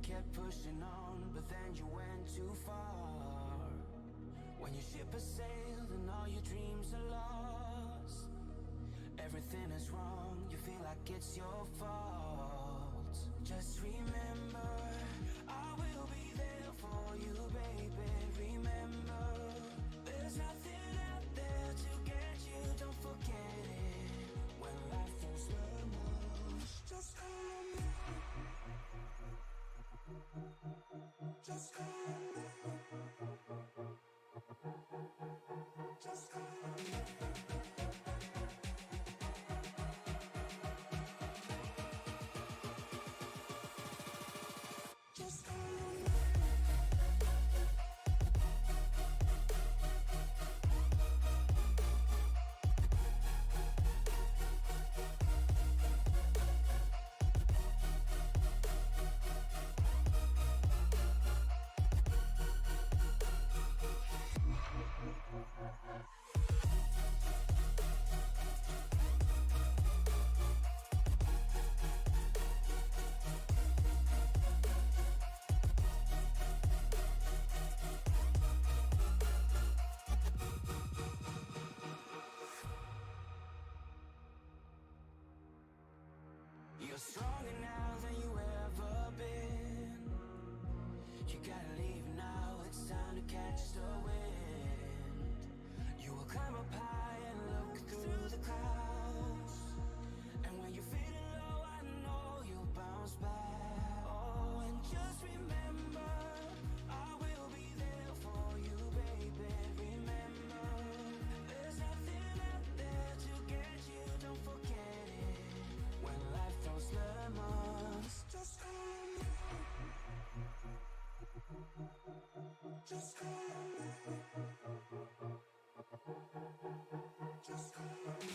kept pushing on, but then you went too far. When your ship has sailed and all your dreams are lost, everything is wrong, you feel like it's your fault. Just remember, I will be there for you, baby. Remember, there's nothing out there to get you, don't forget it. When life throws lemons, just call on me. Just call on me. Just call on me. Just call on me. You're stronger now than you ever been. You gotta leave now, it's time to catch the wind. You will climb up high and look through the clouds, and when you're feeling low, I know you'll bounce back. Oh, and just remember, I will be there for you, baby. Remember, there's nothing out there to get you, don't forget it. When life throws lemons, just call on me. Just call on me. Just call on me. Just call on me.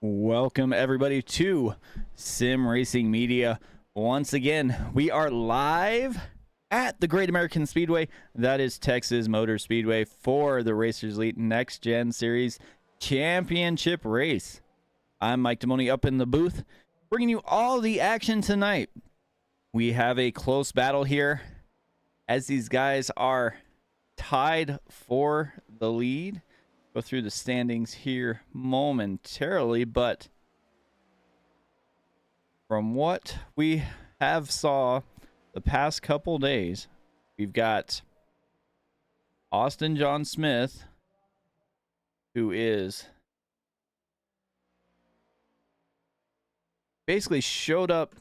Welcome everybody to Sim Racing Media. Once again, we are live at the Great American Speedway. That is Texas Motor Speedway for the Racers Elite Next Gen Series Championship race. I'm Mike Demoni up in the booth, bringing you all the action tonight. We have a close battle here as these guys are tied for the lead. Go through the standings here momentarily, but from what we have saw the past couple days, we've got Austin John Smith, who is basically showed up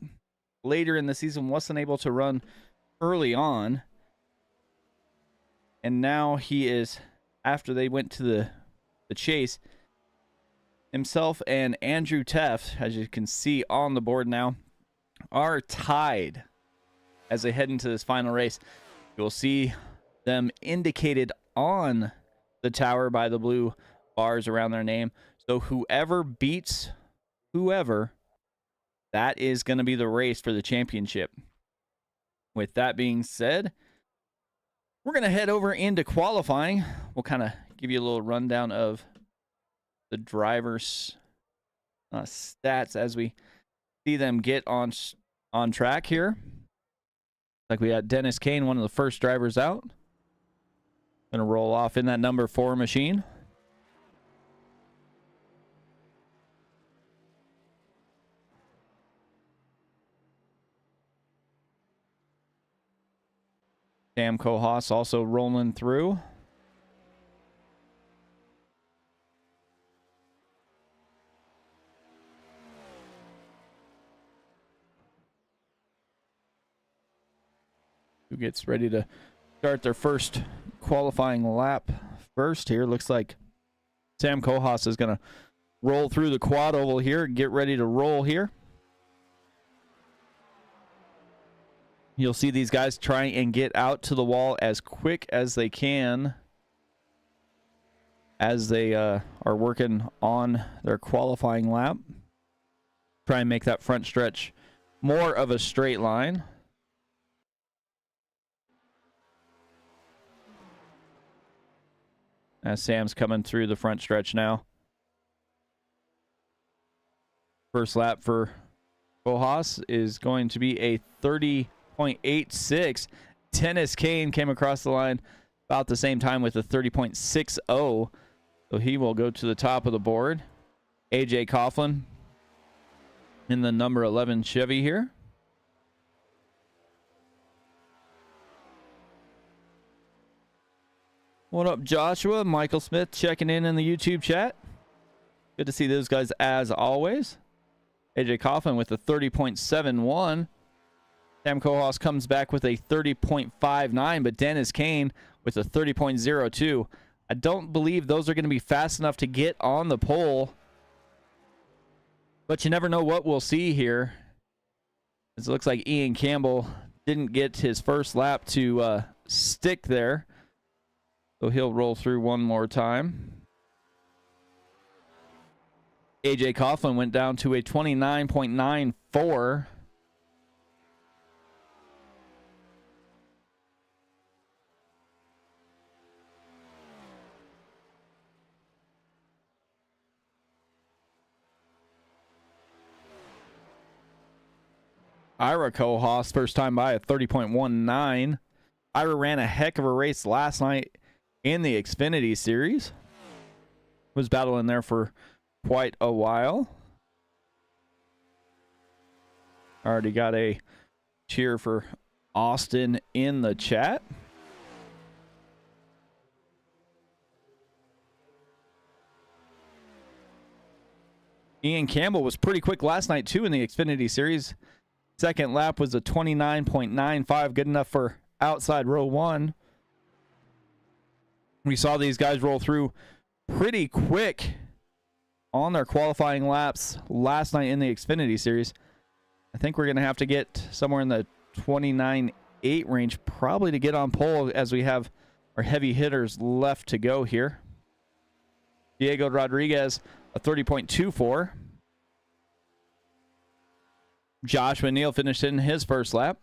later in the season, wasn't able to run early on, and now he is, after they went to the chase, himself and Andrew Teff, as you can see on the board now, are tied as they head into this final race. You'll see them indicated on the tower by the blue bars around their name. So whoever beats whoever, that is going to be the race for the championship. With that being said, we're going to head over into qualifying. We'll kind of give you a little rundown of the drivers' stats as we see them get on track here. Like we had Dennis Kane, one of the first drivers out. Going to roll off in that number 4 machine. Sam Kohaas also rolling through. Who gets ready to start their first qualifying lap first here. Looks like Sam Kohaas is going to roll through the quad oval here. Get ready to roll here. You'll see these guys try and get out to the wall as quick as they can as they are working on their qualifying lap. Try and make that front stretch more of a straight line. As Sam's coming through the front stretch now. First lap for Kohaas is going to be a 30.86. Dennis Kane came across the line about the same time with a 30.60. So he will go to the top of the board. AJ Coughlin in the number 11 Chevy here. What up, Joshua? Michael Smith checking in the YouTube chat. Good to see those guys as always. AJ Coughlin with a 30.71. Sam Kohaas comes back with a 30.59, but Dennis Kane with a 30.02. I don't believe those are going to be fast enough to get on the pole, but you never know what we'll see here. It looks like Ian Campbell didn't get his first lap to stick there. So he'll roll through one more time. AJ Coughlin went down to a 29.94. Ira Kohaas, first time by, a 30.19. Ira ran a heck of a race last night in the Xfinity Series. Was battling there for quite a while. Already got a cheer for Austin in the chat. Ian Campbell was pretty quick last night too in the Xfinity Series. Second lap was a 29.95, good enough for outside row one. We saw these guys roll through pretty quick on their qualifying laps last night in the Xfinity Series. I think we're going to have to get somewhere in the 29.8 range probably to get on pole, as we have our heavy hitters left to go here. Diego Rodriguez, a 30.24. Joshua Neal finished in his first lap.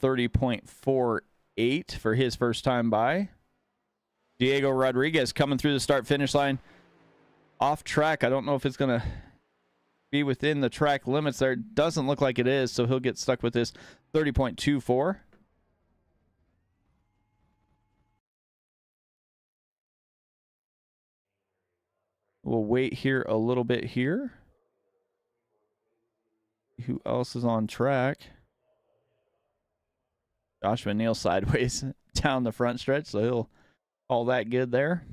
30.48 for his first time by. Diego Rodriguez coming through the start-finish line off track. I don't know if it's going to be within the track limits there. Doesn't look like it is, so he'll get stuck with this 30.24. We'll wait here a little bit here. Who else is on track? Joshua Neal sideways down the front stretch, so he'll all that good there.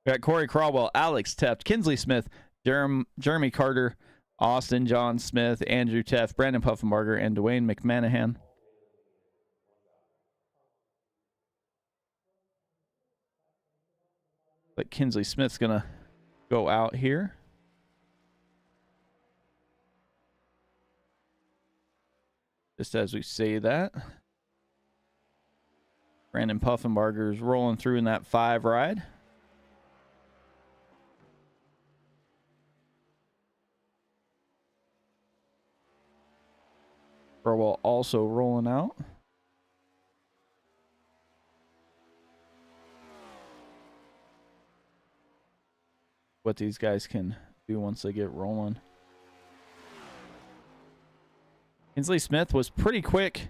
We got Corey Caldwell, Alex Teft, Kinsley Smith, Jeremy Carter, Austin John Smith, Andrew Teft, Brandon Puffenbarger, and Dwayne McManahan. But Kinsley Smith's gonna go out here. Just as we say that. Brandon Puffenbarger is rolling through in that 5 ride. Burwell also rolling out. What these guys can do once they get rolling. Kinsley Smith was pretty quick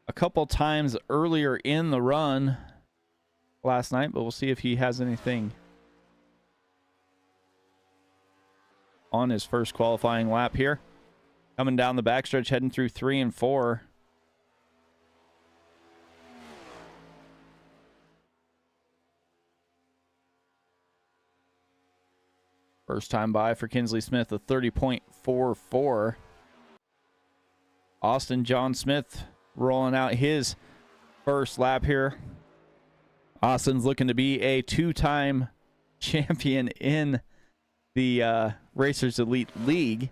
a couple times earlier in the run last night, but we'll see if he has anything on his first qualifying lap here. Coming down the backstretch, heading through 3 and 4. First time by for Kinsley Smith, a 30.44. Austin John Smith rolling out his first lap here. Austin's looking to be a 2-time champion in the Racers Elite League.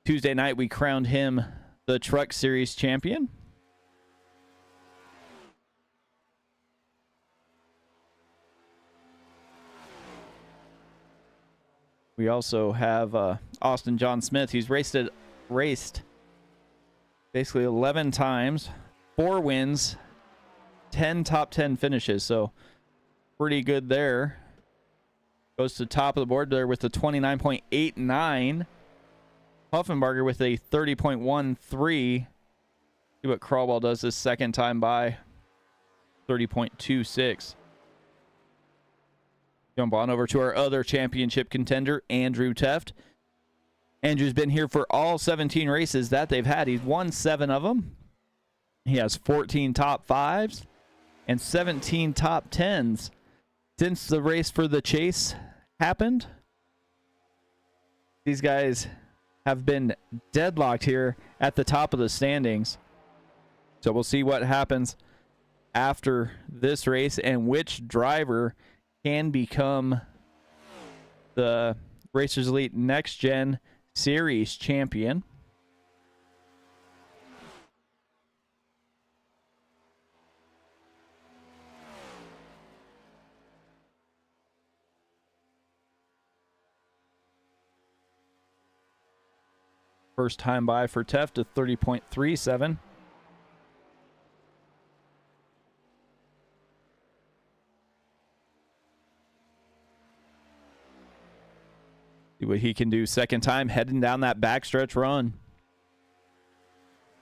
Tuesday night, we crowned him the Truck Series champion. We also have Austin John Smith. He's raced basically 11 times, 4 wins, 10 top 10 finishes. So pretty good there. Goes to the top of the board there with a 29.89. Huffenbarger with a 30.13. See what Crawwell does this second time by. 30.26. Jump on over to our other championship contender, Andrew Teft. Andrew's been here for all 17 races that they've had. He's won 7 of them. He has 14 top 5s and 17 top 10s since the race for the Chase happened. These guys have been deadlocked here at the top of the standings. So we'll see what happens after this race and which driver can become the Racers Elite Next Gen Series champion. First time by for Teft to 30.37. See what he can do second time, heading down that backstretch run.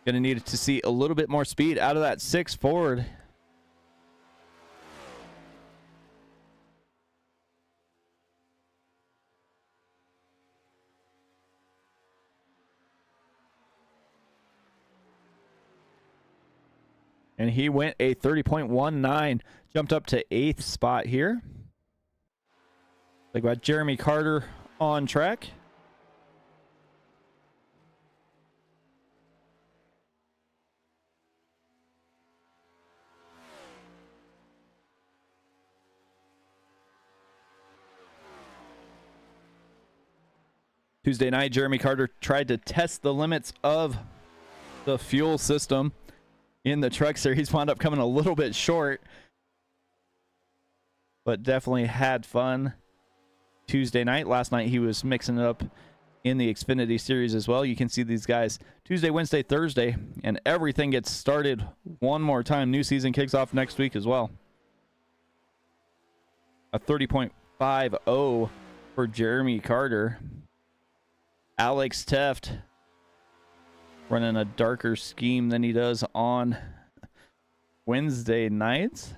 Gonna need to see a little bit more speed out of that 6 Ford. And he went a 30.19, jumped up to 8th spot here. Like about Jeremy Carter on track. Tuesday night, Jeremy Carter tried to test the limits of the fuel system in the Truck Series. Wound up coming a little bit short, but definitely had fun Tuesday night. Last night he was mixing it up in the Xfinity Series as well. You can see these guys Tuesday, Wednesday, Thursday, and everything gets started one more time. New season kicks off next week as well. A 30.50 for Jeremy Carter. Alex Teft running a darker scheme than he does on Wednesday nights.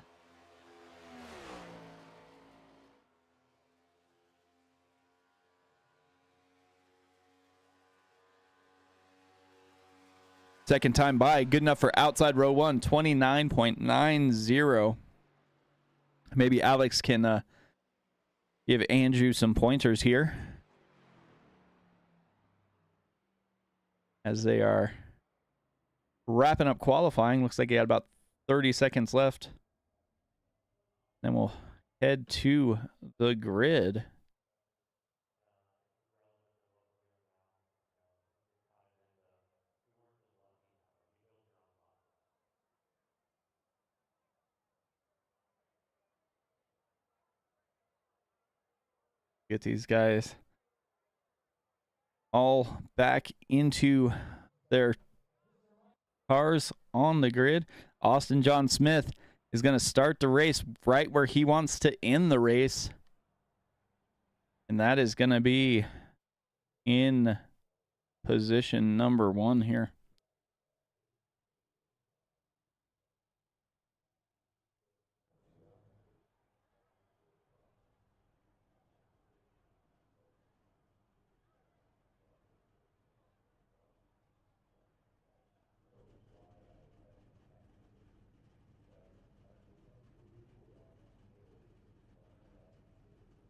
Second time by, good enough for outside row 1, 29.90. Maybe Alex can give Andrew some pointers here as they are wrapping up qualifying. Looks like he had about 30 seconds left. Then we'll head to the grid. Get these guys all back into their cars on the grid. Austin John Smith is going to start the race right where he wants to end the race. And that is going to be in position number 1 here.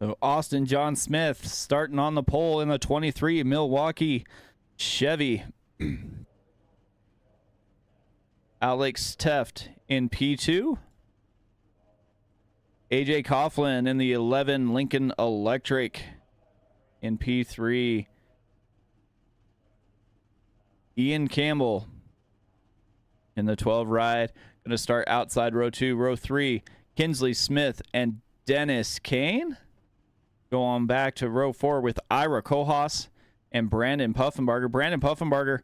So Austin John Smith starting on the pole in the 23 Milwaukee Chevy. Alex Teft in P2. AJ Coughlin in the 11 Lincoln Electric in P3. Ian Campbell in the 12 ride. Going to start outside row 2. Row 3, Kinsley Smith and Dennis Kane. Go on back to row 4 with Ira Kohas and Brandon Puffenbarger. Brandon Puffenbarger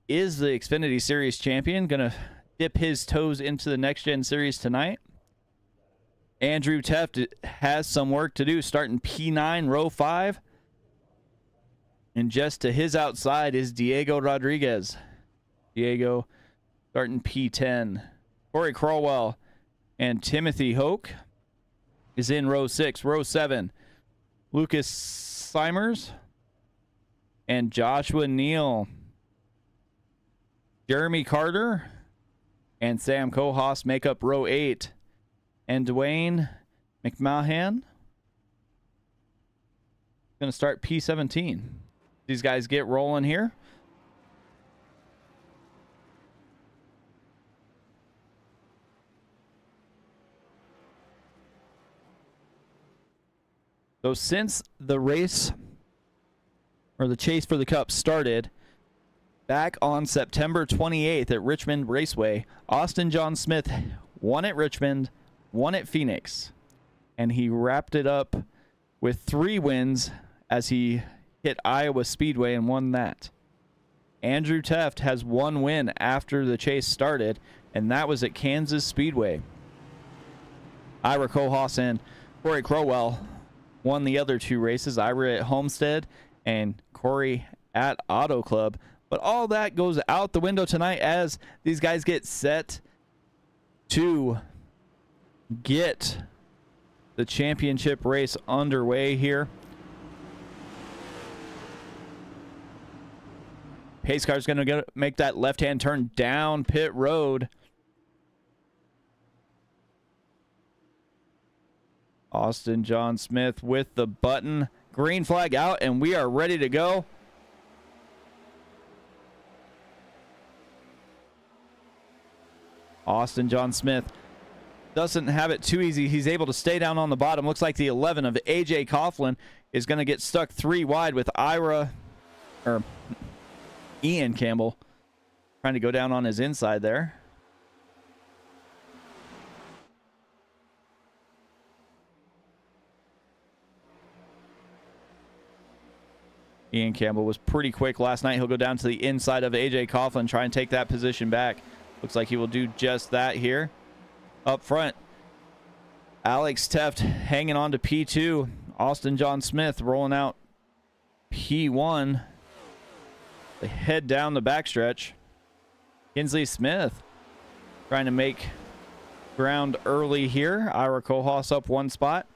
is the Xfinity Series champion. Going to dip his toes into the Next Gen Series tonight. Andrew Teft has some work to do, starting P9, row 5. And just to his outside is Diego Rodriguez. Diego starting P10. Corey Crowell and Timothy Hoke is in row 6. Row 7, Lucas Simers and Joshua Neal. Jeremy Carter and Sam Kohas make up row 8. And Dwayne McMahon going to start P17. These guys get rolling here. So since the race or the chase for the Cup started back on September 28th at Richmond Raceway, Austin John Smith won at Richmond, won at Phoenix, and he wrapped it up with 3 wins as he hit Iowa Speedway and won that. Andrew Teft has 1 win after the chase started, and that was at Kansas Speedway. Ira Kohas and Corey Crowell won the other 2 races, Ira at Homestead and Corey at Auto Club. But all that goes out the window tonight as these guys get set to get the championship race underway here. Pace car's going to make that left-hand turn down pit road. Austin John Smith with the button. Green flag out, and we are ready to go. Austin John Smith doesn't have it too easy. He's able to stay down on the bottom. Looks like the 11 of AJ Coughlin is going to get stuck 3 wide with Ian Campbell trying to go down on his inside there. Ian Campbell was pretty quick last night. He'll go down to the inside of AJ Coughlin, try and take that position back. Looks like he will do just that here. Up front, Alex Teft hanging on to P2. Austin John Smith rolling out P1. They head down the backstretch. Kinsley Smith trying to make ground early here. Ira Kohas up 1 spot.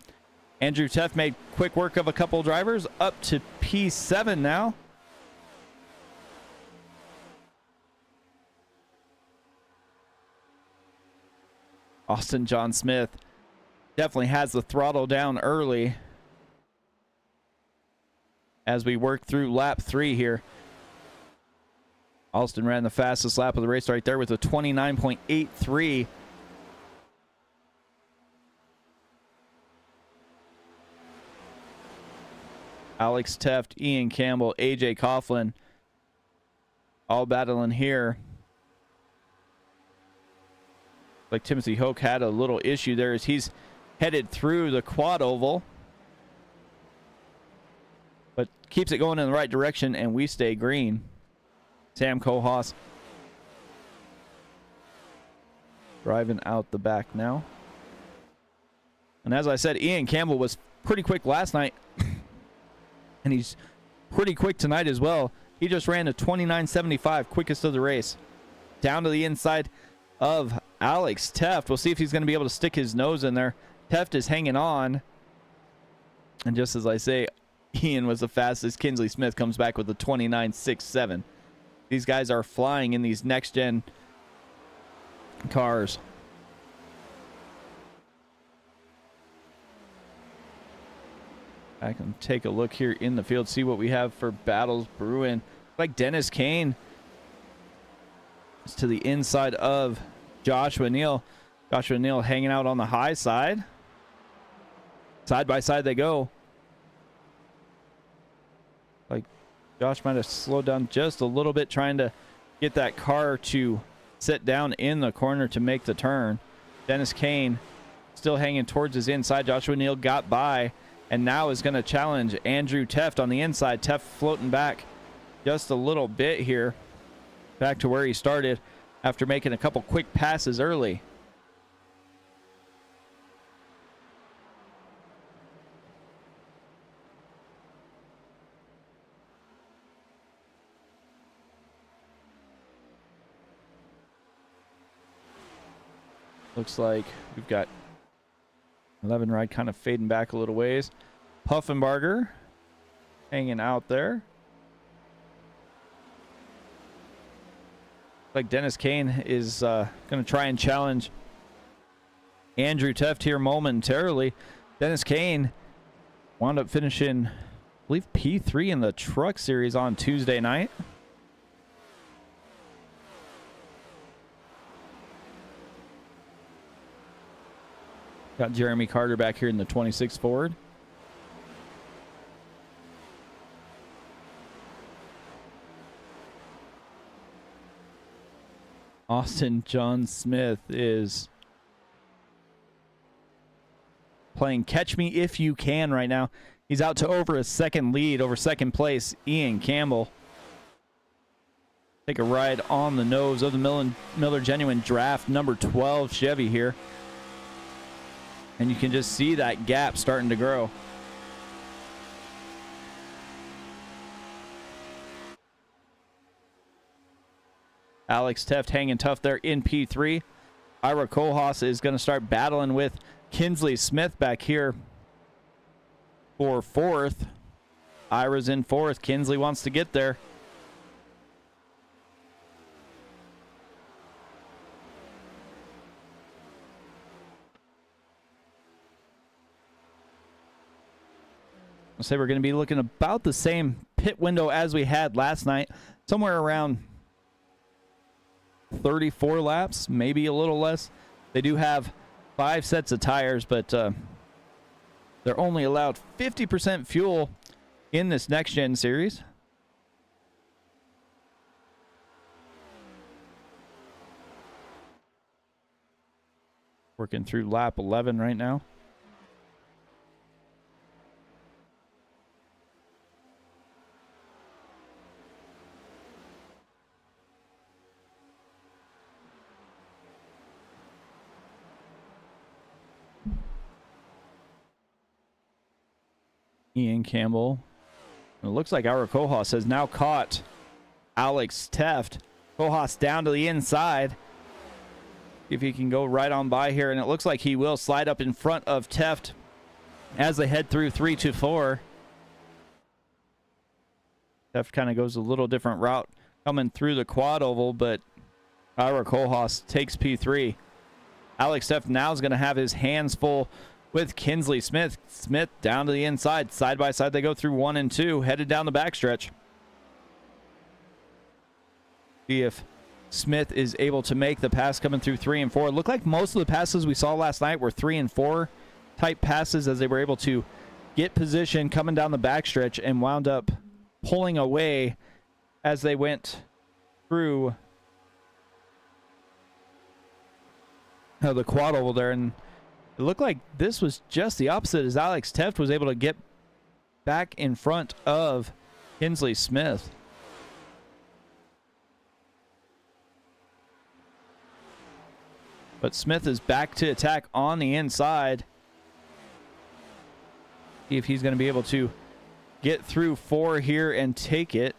Andrew Teft made quick work of a couple drivers, up to P7 now. Austin John Smith definitely has the throttle down early as we work through lap 3 here. Austin ran the fastest lap of the race right there with a 29.83. Alex Teft, Ian Campbell, AJ Coughlin all battling here. Like Timothy Hoke had a little issue there as he's headed through the quad oval, but keeps it going in the right direction, and we stay green. Sam Kohas driving out the back now. And as I said, Ian Campbell was pretty quick last night, and he's pretty quick tonight as well. He just ran a 29.75, quickest of the race. Down to the inside of Alex Teft. We'll see if he's going to be able to stick his nose in there. Teft is hanging on. And just as I say, Ian was the fastest. Kinsley Smith comes back with a 29.67. These guys are flying in these next-gen cars. I can take a look here in the field, see what we have for battles brewing. Like Dennis Kane is to the inside of Joshua Neal. Joshua Neal hanging out on the high side. Side by side they go. Like Josh might have slowed down just a little bit trying to get that car to sit down in the corner to make the turn. Dennis Kane still hanging towards his inside. Joshua Neal got by and now is going to challenge Andrew Teft on the inside. Teft floating back just a little bit here, back to where he started after making a couple quick passes early. Looks like we've got 11 ride kind of fading back a little ways. Puffenbarger hanging out there. Like Dennis Kane is going to try and challenge Andrew Teft here momentarily. Dennis Kane wound up finishing, I believe, P3 in the truck series on Tuesday night. Got Jeremy Carter back here in the 26 Ford. Austin John Smith is playing catch me if you can right now. He's out to over a second lead over second place Ian Campbell. Take a ride on the nose of the Miller Genuine Draft number 12 Chevy here. And you can just see that gap starting to grow. Alex Teft hanging tough there in P3. Ira Kohlhaas is going to start battling with Kinsley Smith back here for fourth. Ira's in fourth. Kinsley wants to get there. I'll say we're going to be looking about the same pit window as we had last night. Somewhere around 34 laps, maybe a little less. They do have 5 sets of tires, but they're only allowed 50% fuel in this Nextgen series. Working through lap 11 right now. Ian Campbell. It looks like Ira Kohlhaas has now caught Alex Teft. Kohlhaas down to the inside. If he can go right on by here, and it looks like he will slide up in front of Teft as they head through 3 to 4. Teft kind of goes a little different route coming through the quad oval, but Ira Kohlhaas takes P3. Alex Teft now is going to have his hands full with Kinsley Smith. Smith down to the inside. Side by side they go through 1 and 2, headed down the backstretch. See if Smith is able to make the pass coming through 3 and 4. It looked like most of the passes we saw last night were 3 and 4 type passes as they were able to get position coming down the backstretch and wound up pulling away as they went through the quad oval there. And it looked like this was just the opposite as Alex Teft was able to get back in front of Kinsley Smith. But Smith is back to attack on the inside. See if he's going to be able to get through 4 here and take it.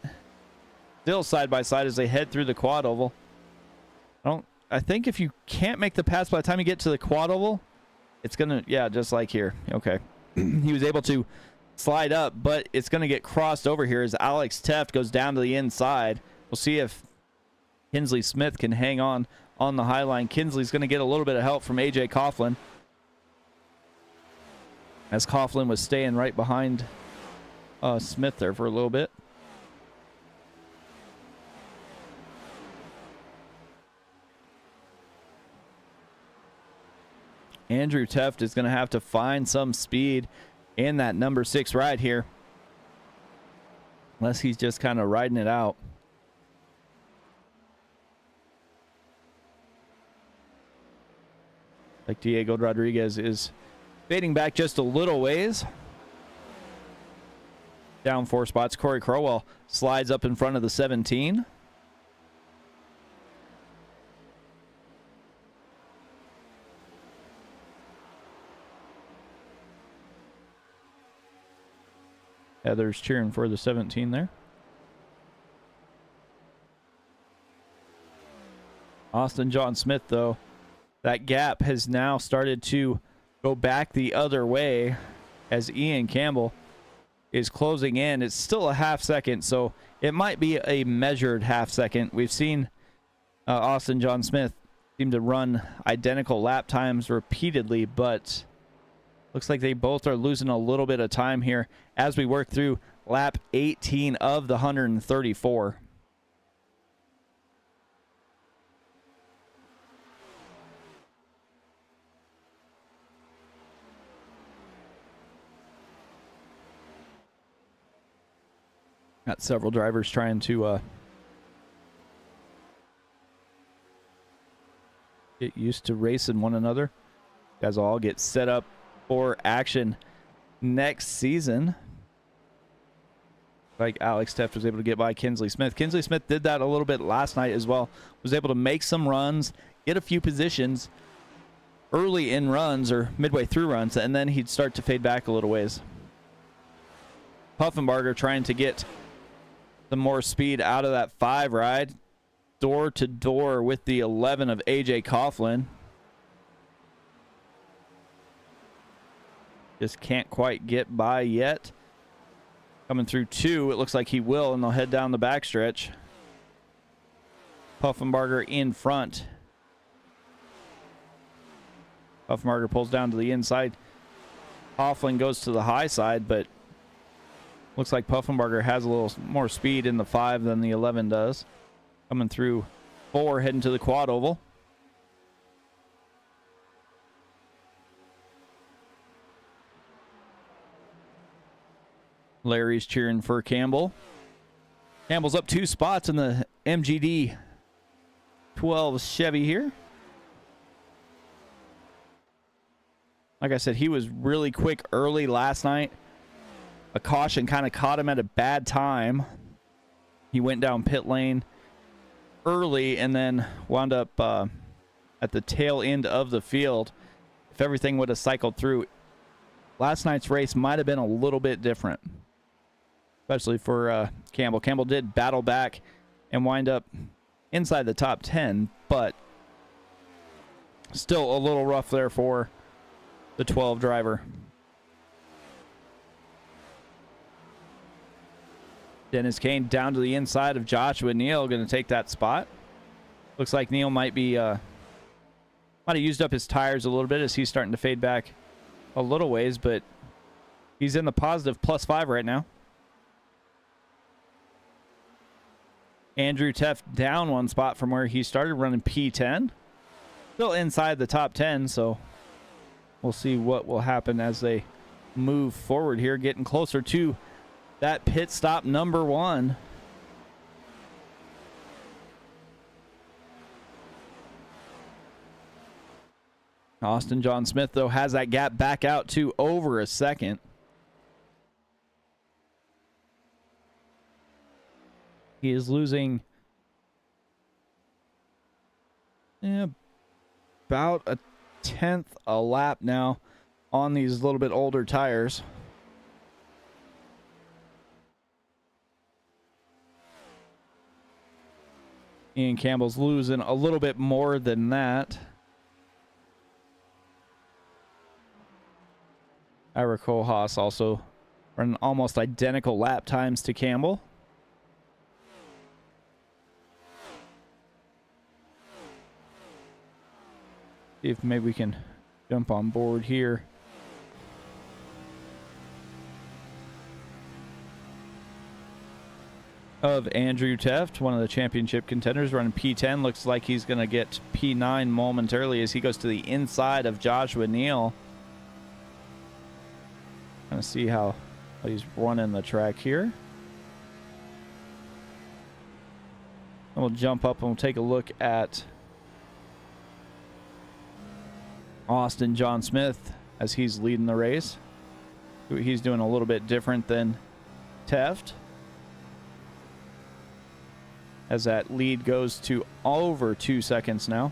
Still side by side as they head through the quad oval. I think if you can't make the pass by the time you get to the quad oval, it's going to, yeah, just like here. Okay. He was able to slide up, but it's going to get crossed over here as Alex Teft goes down to the inside. We'll see if Kinsley Smith can hang on the high line. Kinsley's going to get a little bit of help from AJ Coughlin. as Coughlin was staying right behind Smith there for a little bit. Andrew Teft is going to have to find some speed in that number 6 ride here, unless he's just kind of riding it out. Like Diego Rodriguez is fading back just a little ways. Down 4 spots. Corey Crowell slides up in front of the 17. Heather's cheering for the 17 there. Austin John Smith, though, that gap has now started to go back the other way as Ian Campbell is closing in. It's still a half second, so it might be a measured half second. We've seen Austin John Smith seem to run identical lap times repeatedly, but looks like they both are losing a little bit of time here as we work through lap 18 of the 134. Got several drivers trying to get used to racing one another. Guys all get set up for action next season. Like Alex Teft was able to get by Kinsley Smith. Kinsley Smith did that a little bit last night as well. Was able to make some runs, get a few positions early in runs or midway through runs, and then he'd start to fade back a little ways. Puffenbarger trying to get some more speed out of that 5 ride. Door to door with the 11 of AJ Coughlin. Just can't quite get by yet. Coming through 2, it looks like he will, and they'll head down the backstretch. Puffenbarger in front. Puffenbarger pulls down to the inside. Coughlin goes to the high side, but looks like Puffenbarger has a little more speed in the 5 than the 11 does. Coming through 4, heading to the quad oval. Larry's cheering for Campbell. Campbell's up 2 spots in the MGD 12 Chevy here. Like I said, he was really quick early last night. A caution kind of caught him at a bad time. He went down pit lane early and then wound up at the tail end of the field. If everything would have cycled through, last night's race might have been a little bit different, especially for Campbell. Campbell did battle back and wind up inside the top 10, but still a little rough there for the 12 driver. Dennis Kane down to the inside of Joshua Neal, going to take that spot. Looks like Neal might have used up his tires a little bit as he's starting to fade back a little ways, but he's in the positive +5 right now. Andrew Teft down 1 spot from where he started running P10. Still inside the top 10, so we'll see what will happen as they move forward here, getting closer to that pit stop number 1. Austin John Smith, though, has that gap back out to over a second. He is losing about a 1/10 a lap now on these little bit older tires. Ian Campbell's losing a little bit more than that. Ira Kohlhaas also running almost identical lap times to Campbell. See if maybe we can jump on board here of Andrew Teft, one of the championship contenders, running P10. Looks like he's going to get P9 momentarily as he goes to the inside of Joshua Neal. Kind of see how he's running the track here. And we'll jump up and we'll take a look at Austin John Smith as he's leading the race. He's doing a little bit different than Teft, as that lead goes to over 2 seconds now.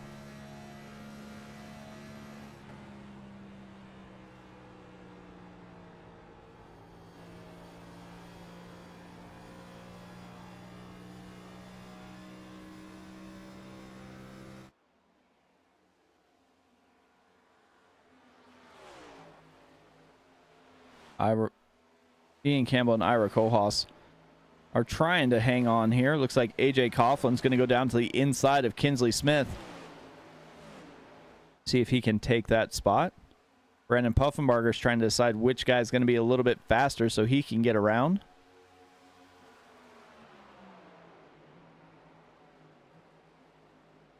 Ian Campbell and Ira Kohlhaas are trying to hang on here. Looks like AJ Coughlin's going to go down to the inside of Kinsley Smith. See if he can take that spot. Brandon Puffenbarger's trying to decide which guy's going to be a little bit faster so he can get around.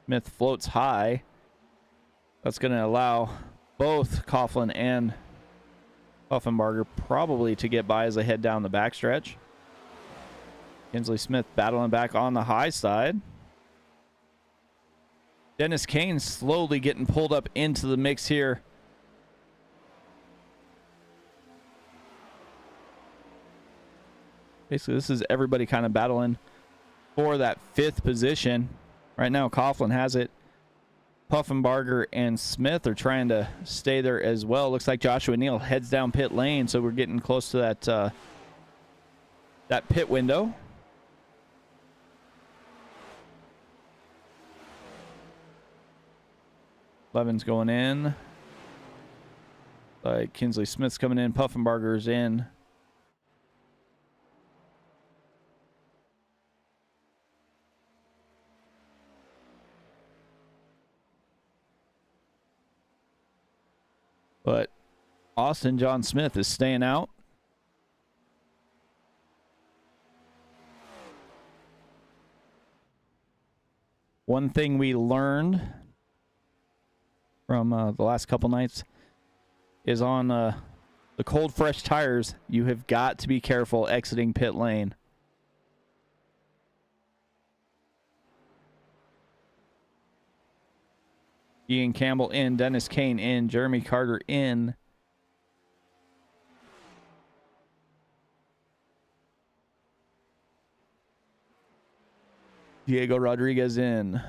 Smith floats high. That's going to allow both Coughlin and Puffenbarger probably to get by as they head down the backstretch. Kinsley Smith battling back on the high side. Dennis Kane slowly getting pulled up into the mix here. Basically, this is everybody kind of battling for that 5th position. Right now, Coughlin has it. Puffenbarger and Smith are trying to stay there as well. Looks like Joshua Neal heads down pit lane, so we're getting close to that pit window. Levin's going in. Kinsley Smith's coming in. Puffenbarger's in. But Austin John Smith is staying out. One thing we learned from the last couple nights is on the cold, fresh tires, you have got to be careful exiting pit lane. Ian Campbell in, Dennis Kane in, Jeremy Carter in. Diego Rodriguez in.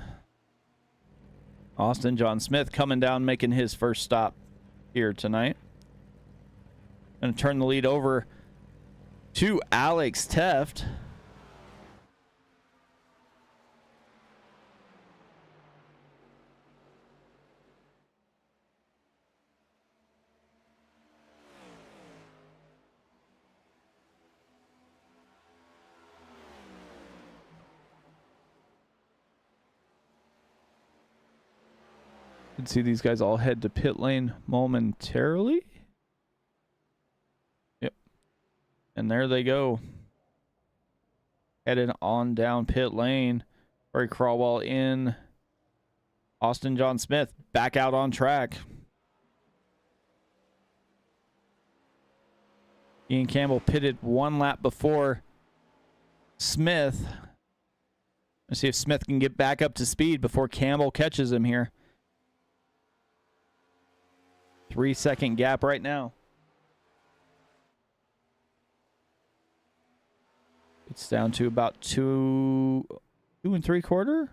Austin John Smith coming down, making his first stop here tonight. Going to turn the lead over to Alex Teft. Can see these guys all head to pit lane momentarily. Yep. And there they go. Headed on down pit lane. Corey Crawwell in. Austin John Smith back out on track. Ian Campbell pitted 1 lap before Smith. Let's see if Smith can get back up to speed before Campbell catches him here. 3-second gap right now. It's down to about 2 3/4.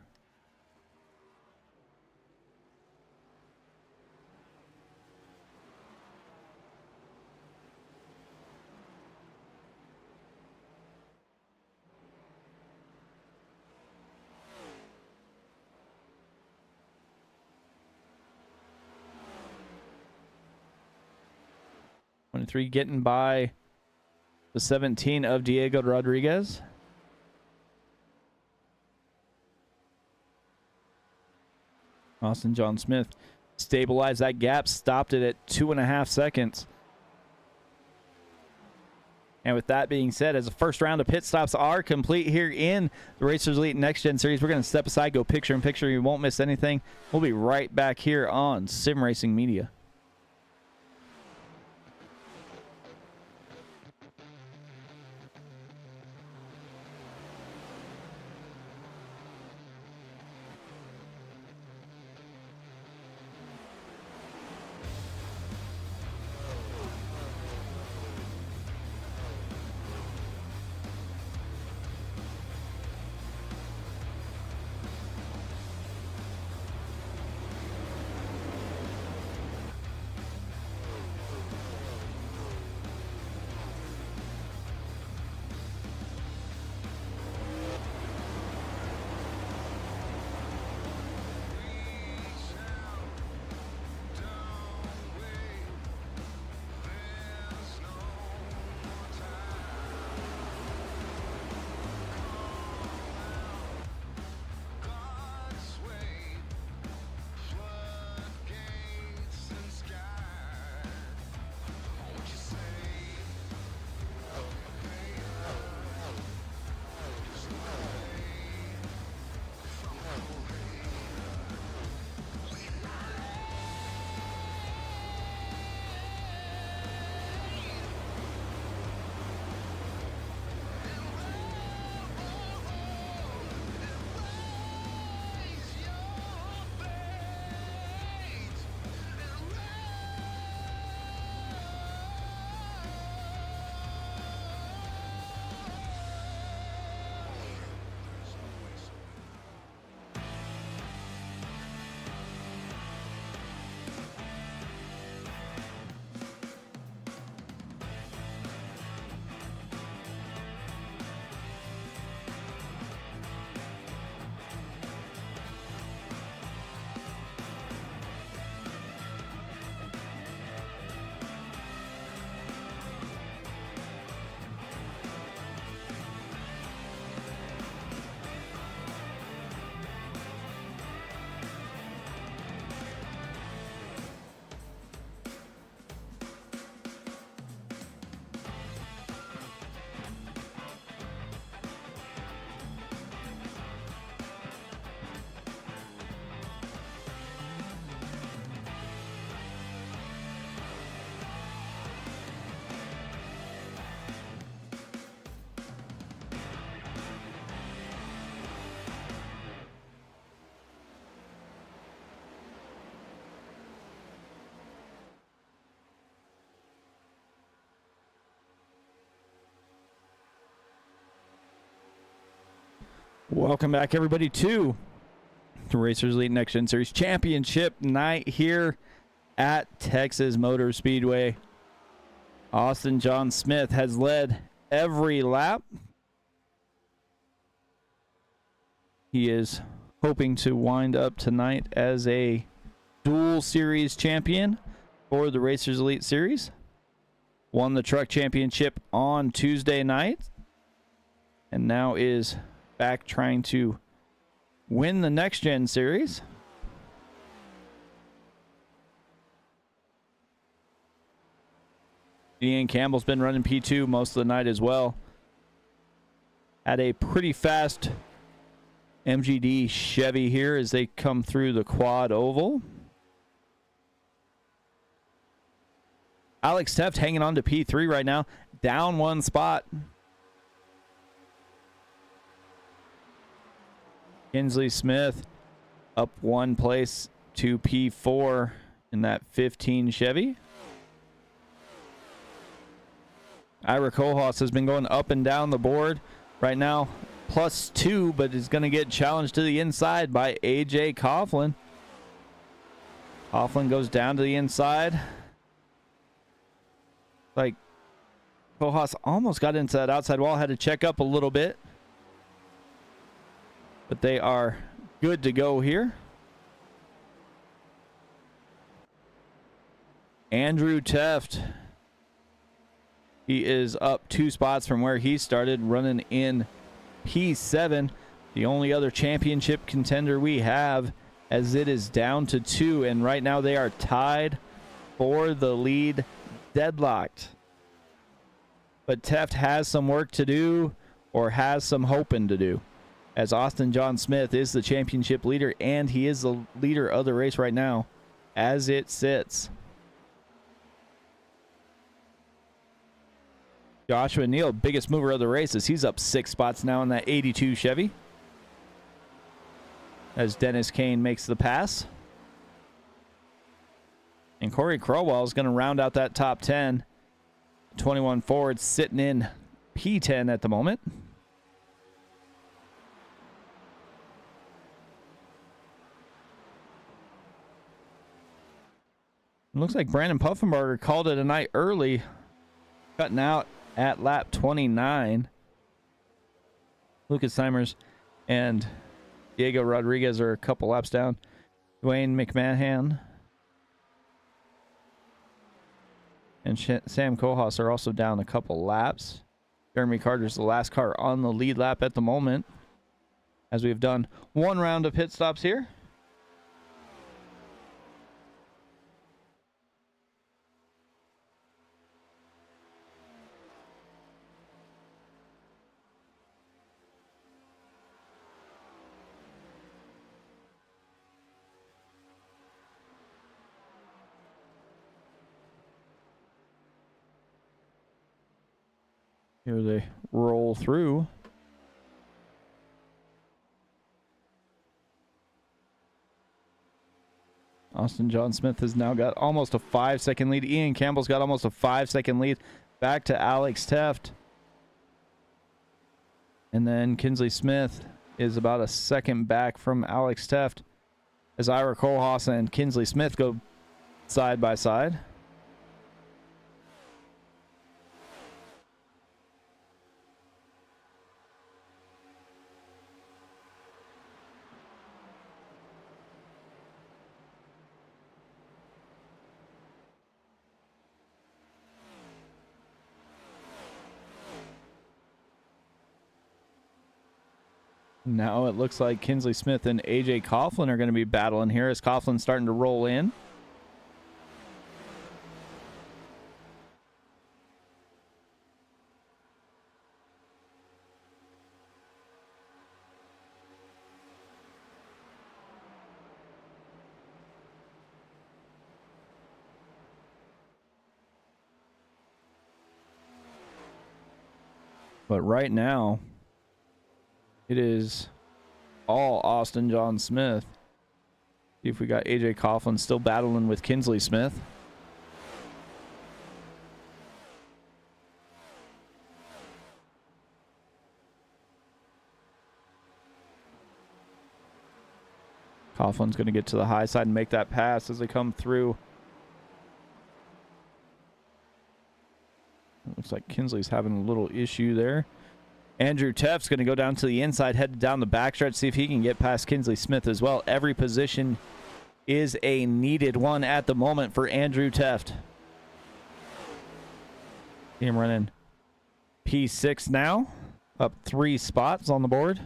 Three getting by the 17 of Diego Rodriguez. Austin John Smith stabilized that gap, stopped it at 2.5 seconds. And with that being said, as the first round of pit stops are complete here in the Racers Elite Next Gen Series, we're going to step aside, go picture in picture. You won't miss anything. We'll be right back here on Sim Racing Media. Welcome back, everybody, to the Racers Elite Next Gen Series Championship night here at Texas Motor Speedway. Austin John Smith has led every lap. He is hoping to wind up tonight as a dual series champion for the Racers Elite Series. Won the truck championship on Tuesday night, and now is back trying to win the Next Gen Series. Ian Campbell's been running P2 most of the night as well. Had a pretty fast MGD Chevy here as they come through the quad oval. Alex Teft hanging on to P3 right now, down one spot. Kinsley Smith up one place to P4 in that 15 Chevy. Ira Kohlhaas has been going up and down the board right now, +2, but is going to get challenged to the inside by AJ Coughlin. Coughlin goes down to the inside. Like, Kohlhaas almost got into that outside wall, had to check up a little bit. But they are good to go here. Andrew Teft. He is up 2 spots from where he started, running in P7. The only other championship contender we have, as it is down to 2. And right now they are tied for the lead, deadlocked. but Teft has some work to do, or has some hoping to do, as Austin John Smith is the championship leader, and he is the leader of the race right now as it sits. Joshua Neal, biggest mover of the race, as he's up 6 spots now in that 82 Chevy, as Dennis Kane makes the pass. And Corey Crowell is going to round out that top 10. 21 Ford sitting in P10 at the moment. It looks like Brandon Puffenberger called it a night early, cutting out at lap 29. Lucas Simers and Diego Rodriguez are a couple laps down. Dwayne McMahon and Sam Kohlhaas are also down a couple laps. Jeremy Carter's the last car on the lead lap at the moment, as we've done one round of pit stops here. Here they roll through. Austin John Smith has now got almost a 5-second lead. Ian Campbell's got almost a 5-second lead. Back to Alex Teft. And then Kinsley Smith is about a second back from Alex Teft, as Ira Kohlhaas and Kinsley Smith go side by side. Now it looks like Kinsley Smith and AJ Coughlin are going to be battling here, as Coughlin's starting to roll in. But right now, it is all Austin John Smith. See if we got AJ Coughlin still battling with Kinsley Smith. Coughlin's going to get to the high side and make that pass as they come through. Looks like Kinsley's having a little issue there. Andrew Teft's going to go down to the inside, head down the backstretch, see if he can get past Kinsley Smith as well. Every position is a needed one at the moment for Andrew Teft. See him running P6 now, up 3 spots on the board.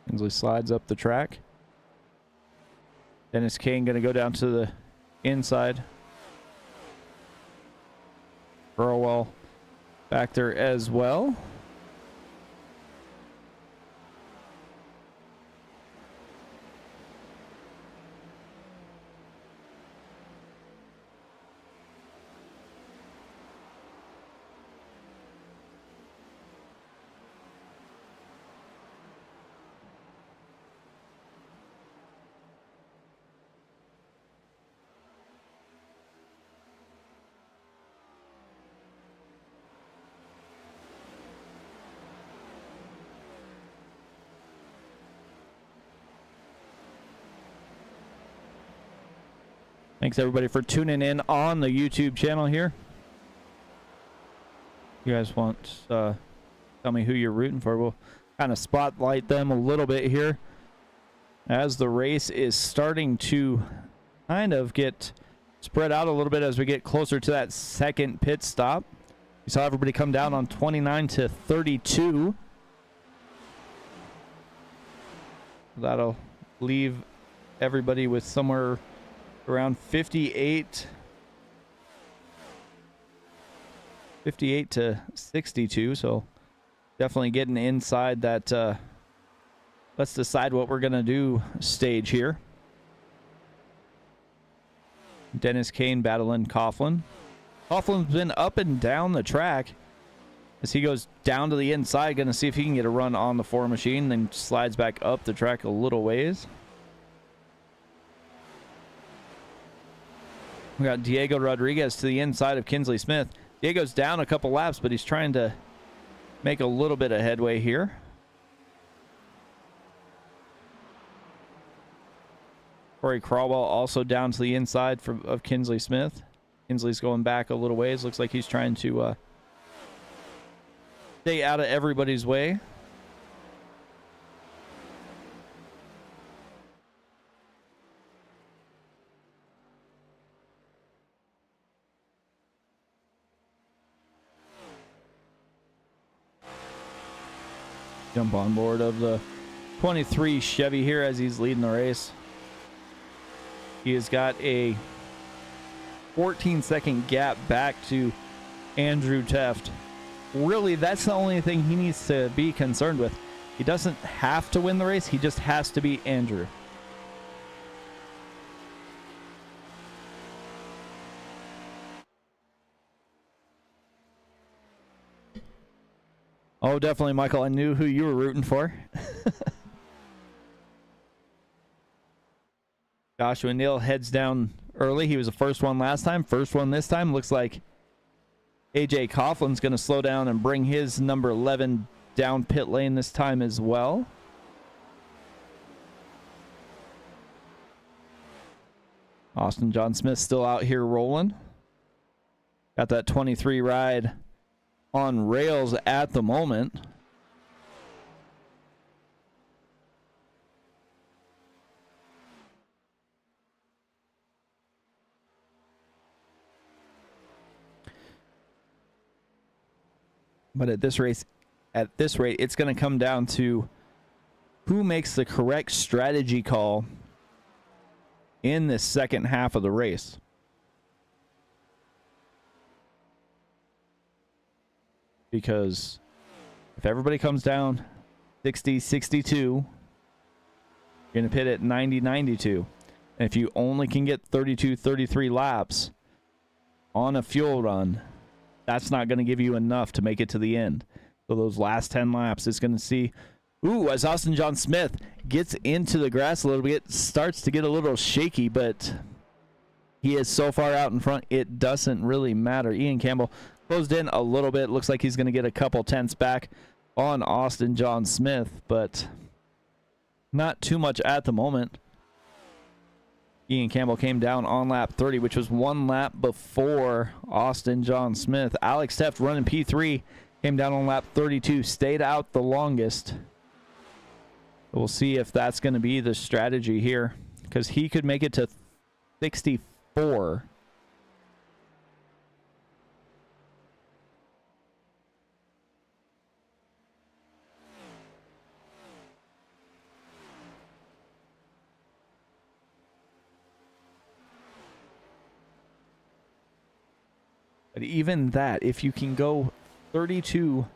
Kinsley slides up the track. Dennis Kane going to go down to the inside. Burwell back there as well. Thanks everybody for tuning in on the YouTube channel here. You guys want tell me who you're rooting for? We'll kind of spotlight them a little bit here as the race is starting to kind of get spread out a little bit as we get closer to that second pit stop. We saw everybody come down on 29 to 32. That'll leave everybody with somewhere around 58 to 62, so definitely getting inside that let's decide what we're gonna do stage here. Dennis Kane battling Coughlin. Coughlin's been up and down the track as he goes down to the inside, gonna see if he can get a run on the 4 machine, then slides back up the track a little ways. We got Diego Rodriguez to the inside of Kinsley Smith. Diego's down a couple laps, but he's trying to make a little bit of headway here. Corey Crawwell also down to the inside of Kinsley Smith. Kinsley's going back a little ways. Looks like he's trying to stay out of everybody's way. Jump on board of the 23 Chevy here as he's leading the race. He has got a 14-second gap back to Andrew Teft. Really, that's the only thing he needs to be concerned with. He doesn't have to win the race. He just has to beat Andrew. Oh, definitely, Michael. I knew who you were rooting for. Joshua Neal heads down early. He was the first one last time. First one this time. Looks like AJ Coughlin's going to slow down and bring his number 11 down pit lane this time as well. Austin John Smith still out here rolling. Got that 23 ride on rails at the moment. But at this rate, it's going to come down to who makes the correct strategy call in the second half of the race. Because if everybody comes down 60, 62, you're going to pit at 90, 92. And if you only can get 32, 33 laps on a fuel run, that's not going to give you enough to make it to the end. So those last 10 laps is going to see, ooh, as Austin John Smith gets into the grass a little bit, starts to get a little shaky, but he is so far out in front, it doesn't really matter. Ian Campbell closed in a little bit. Looks like he's going to get a couple tenths back on Austin John Smith, but not too much at the moment. Ian Campbell came down on lap 30, which was 1 lap before Austin John Smith. Alex Teft running P3 came down on lap 32, stayed out the longest. We'll see if that's going to be the strategy here, because he could make it to 64. But even that, if you can go 32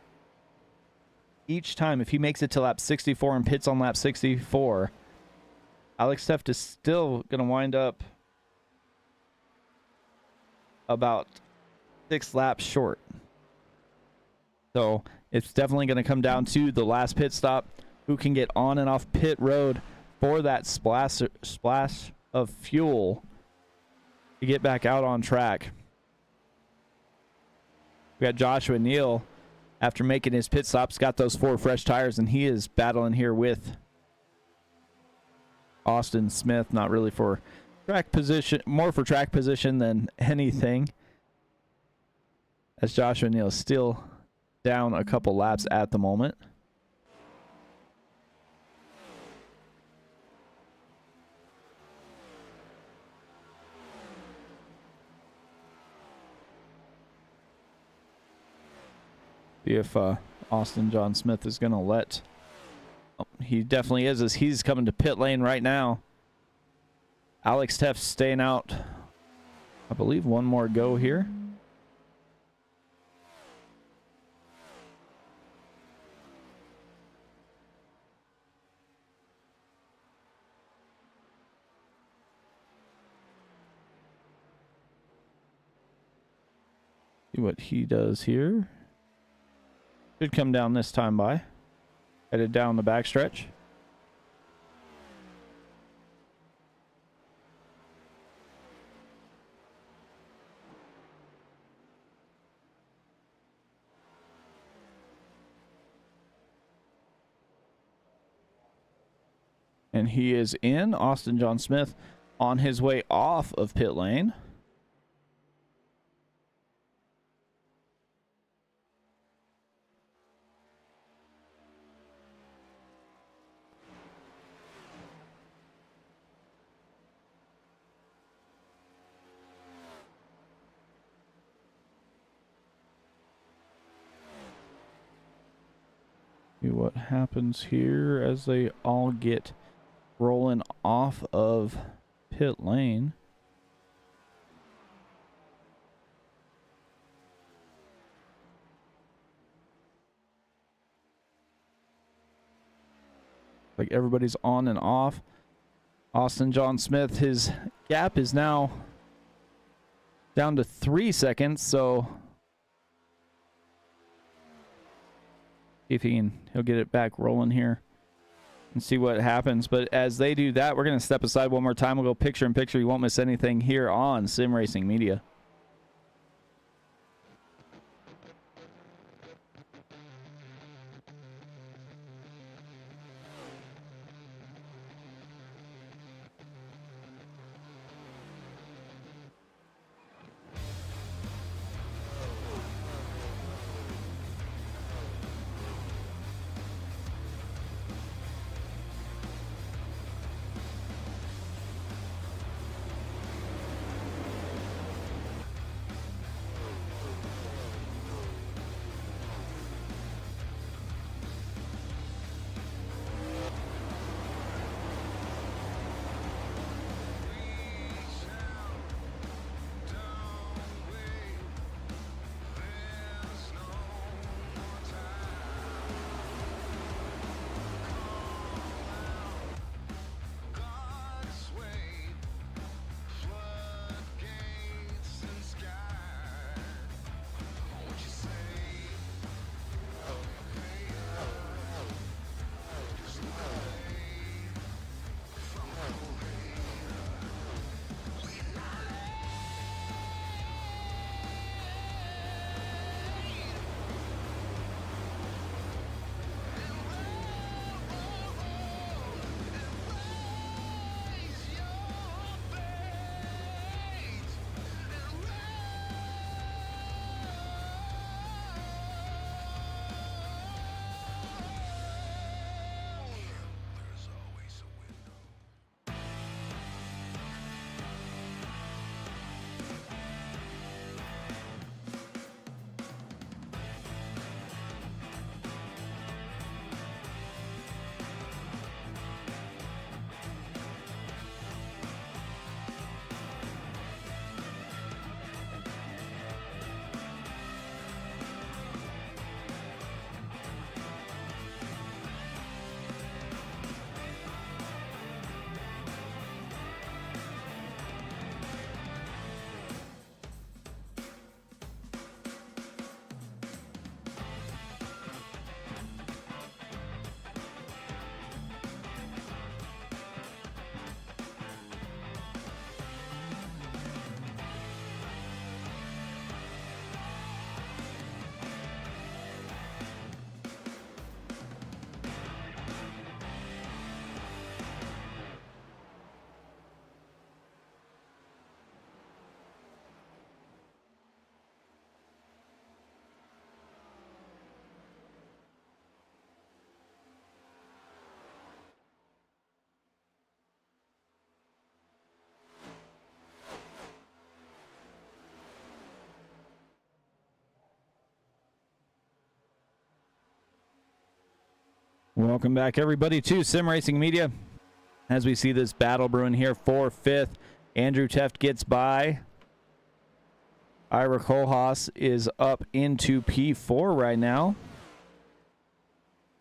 each time, if he makes it to lap 64 and pits on lap 64, Alex Teft is still going to wind up about 6 laps short. So it's definitely going to come down to the last pit stop, who can get on and off pit road for that splash of fuel to get back out on track. We got Joshua Neal, after making his pit stops, got those 4 fresh tires, and he is battling here with Austin Smith. Not really for track position, more for track position than anything, as Joshua Neal is still down a couple laps at the moment. See if Austin John Smith is going to let... Oh, he definitely is, as he's coming to pit lane right now. Alex Teff staying out, I believe, one more go here. See what he does here. Should come down this time by. Headed down the backstretch. And he is in. Austin John Smith on his way off of pit lane. See what happens here as they all get rolling off of pit lane. Like everybody's on and off. Austin John Smith, his gap is now down to 3 seconds, so if he'll get it back rolling here and see what happens. But as they do that, we're going to step aside one more time. We'll go picture in picture. You won't miss anything here on Sim Racing Media. Welcome back, everybody, to Sim Racing Media. as we see this battle brewing here for 5th. Andrew Teft gets by. Ira Kohlhaas is up into P4 right now.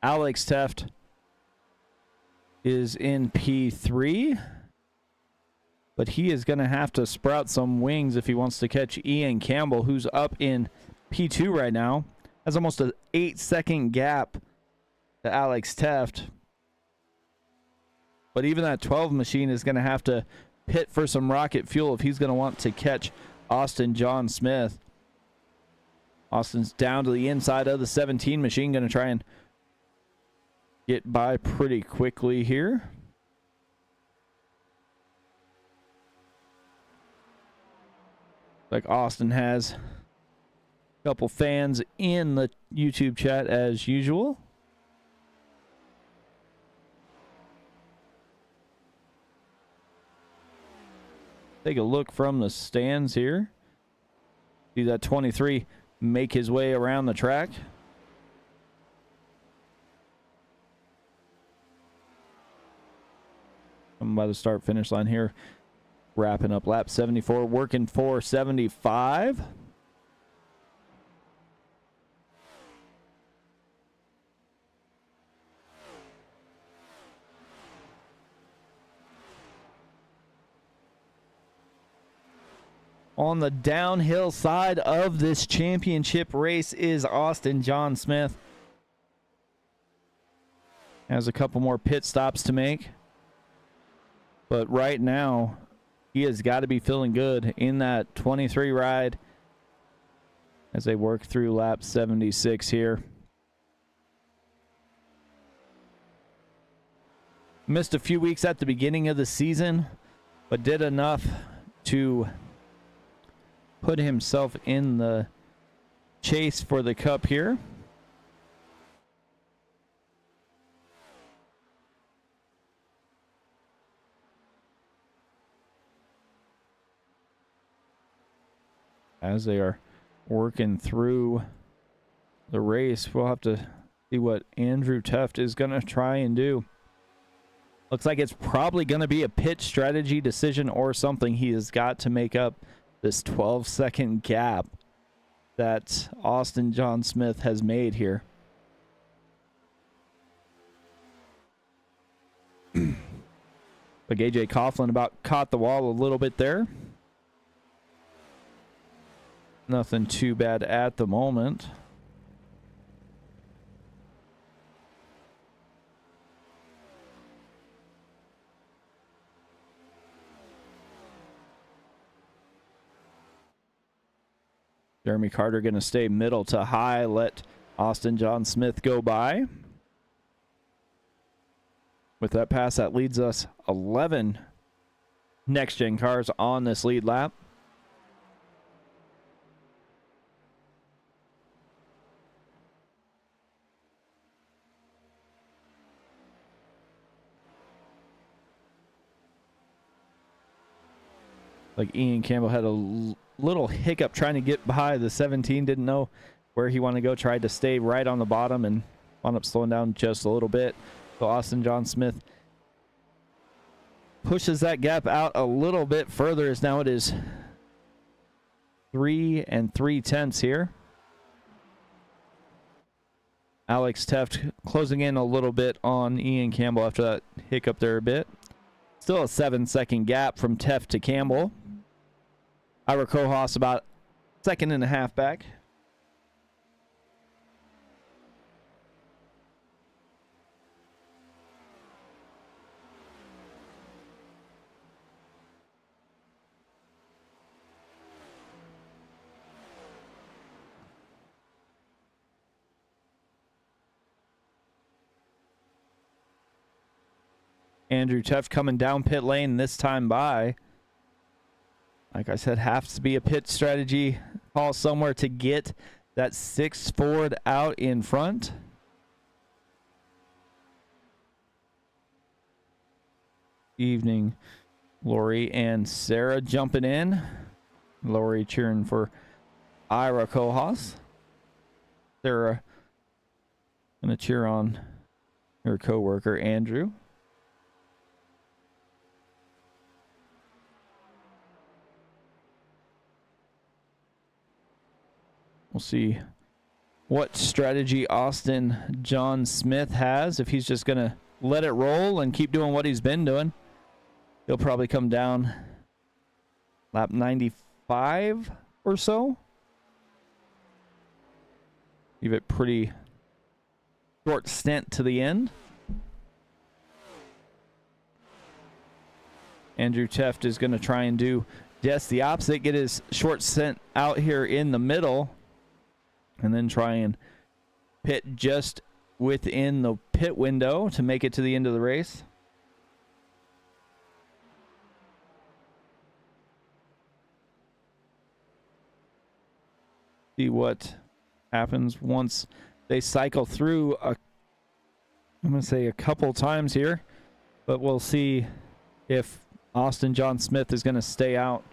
Alex Teft is in P3. But he is going to have to sprout some wings if he wants to catch Ian Campbell, who's up in P2 right now. Has almost an 8-second gap to Alex Teft. But even that 12 machine is going to have to pit for some rocket fuel if he's going to want to catch Austin John Smith. Austin's down to the inside of the 17 machine, going to try and get by pretty quickly here. Like Austin has a couple fans in the YouTube chat as usual. Take a look from the stands here. See that 23 make his way around the track. Coming by the start finish line here. Wrapping up lap 74, working for 75. On the downhill side of this championship race is Austin John Smith. Has a couple more pit stops to make. But right now, he has got to be feeling good in that 23 ride as they work through lap 76 here. Missed a few weeks at the beginning of the season, but did enough to put himself in the chase for the cup here. As they are working through the race, we'll have to see what Andrew Teft is going to try and do. Looks like it's probably going to be a pit strategy decision or something. He has got to make up this 12-second gap that Austin John Smith has made here. But AJ Coughlin about caught the wall a little bit there. Nothing too bad at the moment. Jeremy Carter going to stay middle to high, let Austin John Smith go by. With that pass, that leads us 11 next-gen cars on this lead lap. Like Ian Campbell had a little hiccup trying to get by the 17. Didn't know where he wanted to go. Tried to stay right on the bottom and wound up slowing down just a little bit. So Austin John Smith pushes that gap out a little bit further as now it is 3 3/10 here. Alex Teft closing in a little bit on Ian Campbell after that hiccup there a bit. Still a 7-second gap from Teft to Campbell. Ira Kohlhaas about 1.5 seconds back. Andrew Teft coming down pit lane this time by. Like I said, has to be a pit strategy call somewhere to get that 6 Ford out in front. Evening, Lori and Sarah jumping in. Lori cheering for Ira Kohlhaas. Sarah gonna cheer on her co-worker Andrew. We'll see what strategy Austin John Smith has. If he's just going to let it roll and keep doing what he's been doing, he'll probably come down lap 95 or so. Leave it pretty short stint to the end. Andrew Teft is going to try and do just the opposite, get his short stint out here in the middle, and then try and pit just within the pit window to make it to the end of the race. See what happens once they cycle through I'm going to say a couple times here, but we'll see if Austin John Smith is going to stay out.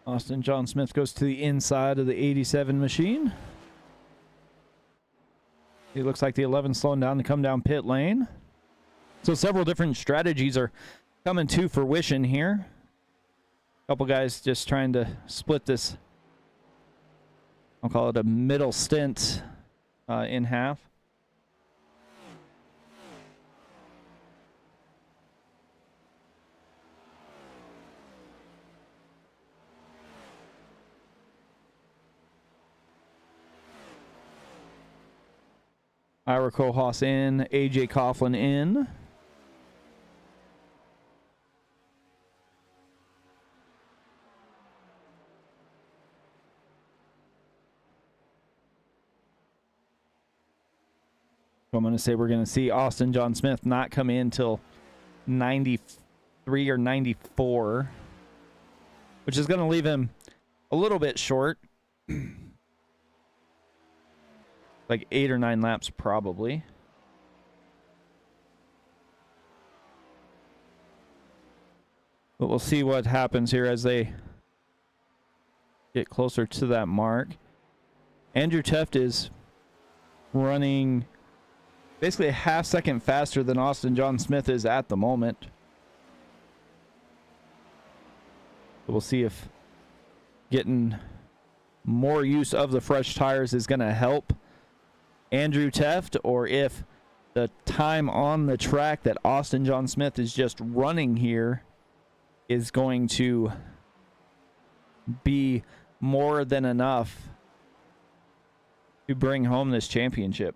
Austin John Smith goes to the inside of the 87 machine. It looks like the 11 slowing down to come down pit lane. So several different strategies are coming to fruition here. A couple guys just trying to split this, I'll call it a middle stint, in half. Ira Kohaus in, AJ Coughlin in. I'm going to say we're going to see Austin John Smith not come in till 93 or 94, which is going to leave him a little bit short. Like 8 or 9 laps probably. But we'll see what happens here as they get closer to that mark. Andrew Teft is running basically a half second faster than Austin John Smith is at the moment. So we'll see if getting more use of the fresh tires is going to help Andrew Teft, or if the time on the track that Austin John Smith is just running here is going to be more than enough to bring home this championship.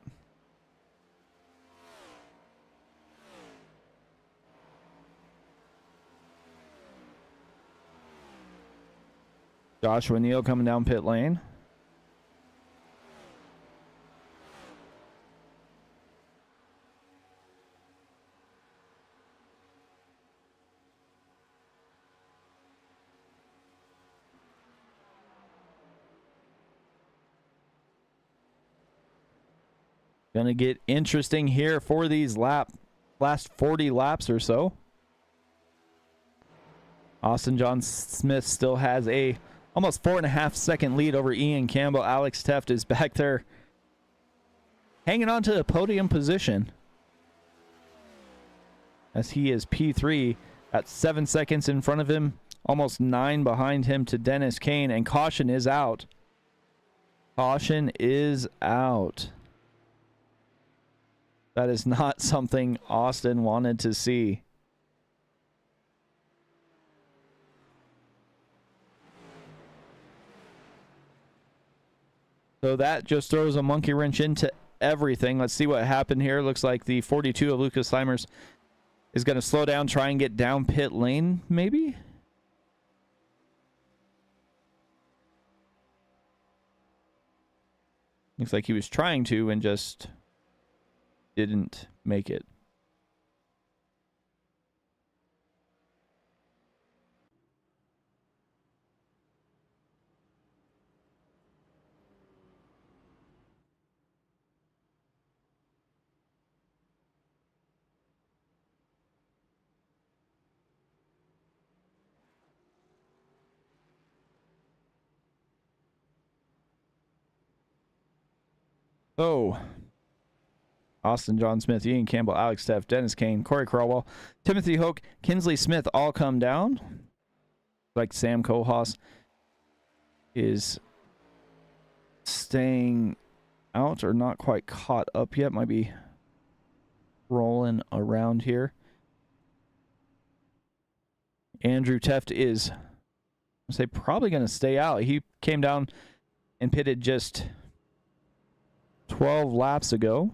Joshua Neal coming down pit lane. Gonna get interesting here for these last 40 laps or so. Austin John Smith still has a almost 4.5 second lead over Ian Campbell. Alex Teft is back there hanging on to the podium position as he is P3 at 7 seconds in front of him, almost 9 behind him to Dennis Kane, and caution is out. Caution is out. That is not something Austin wanted to see. So that just throws a monkey wrench into everything. Let's see what happened here. Looks like the 42 of Lucas Simers is going to slow down, try and get down pit lane, maybe? Looks like he was trying to and just didn't make it. So, Austin John Smith, Ian Campbell, Alex Steff, Dennis Kane, Corey Crowell, Timothy Hoke, Kinsley Smith all come down. Like Sam Kohaas is staying out or not quite caught up yet. Might be rolling around here. Andrew Teft is, I say, probably going to stay out. He came down and pitted just 12 laps ago.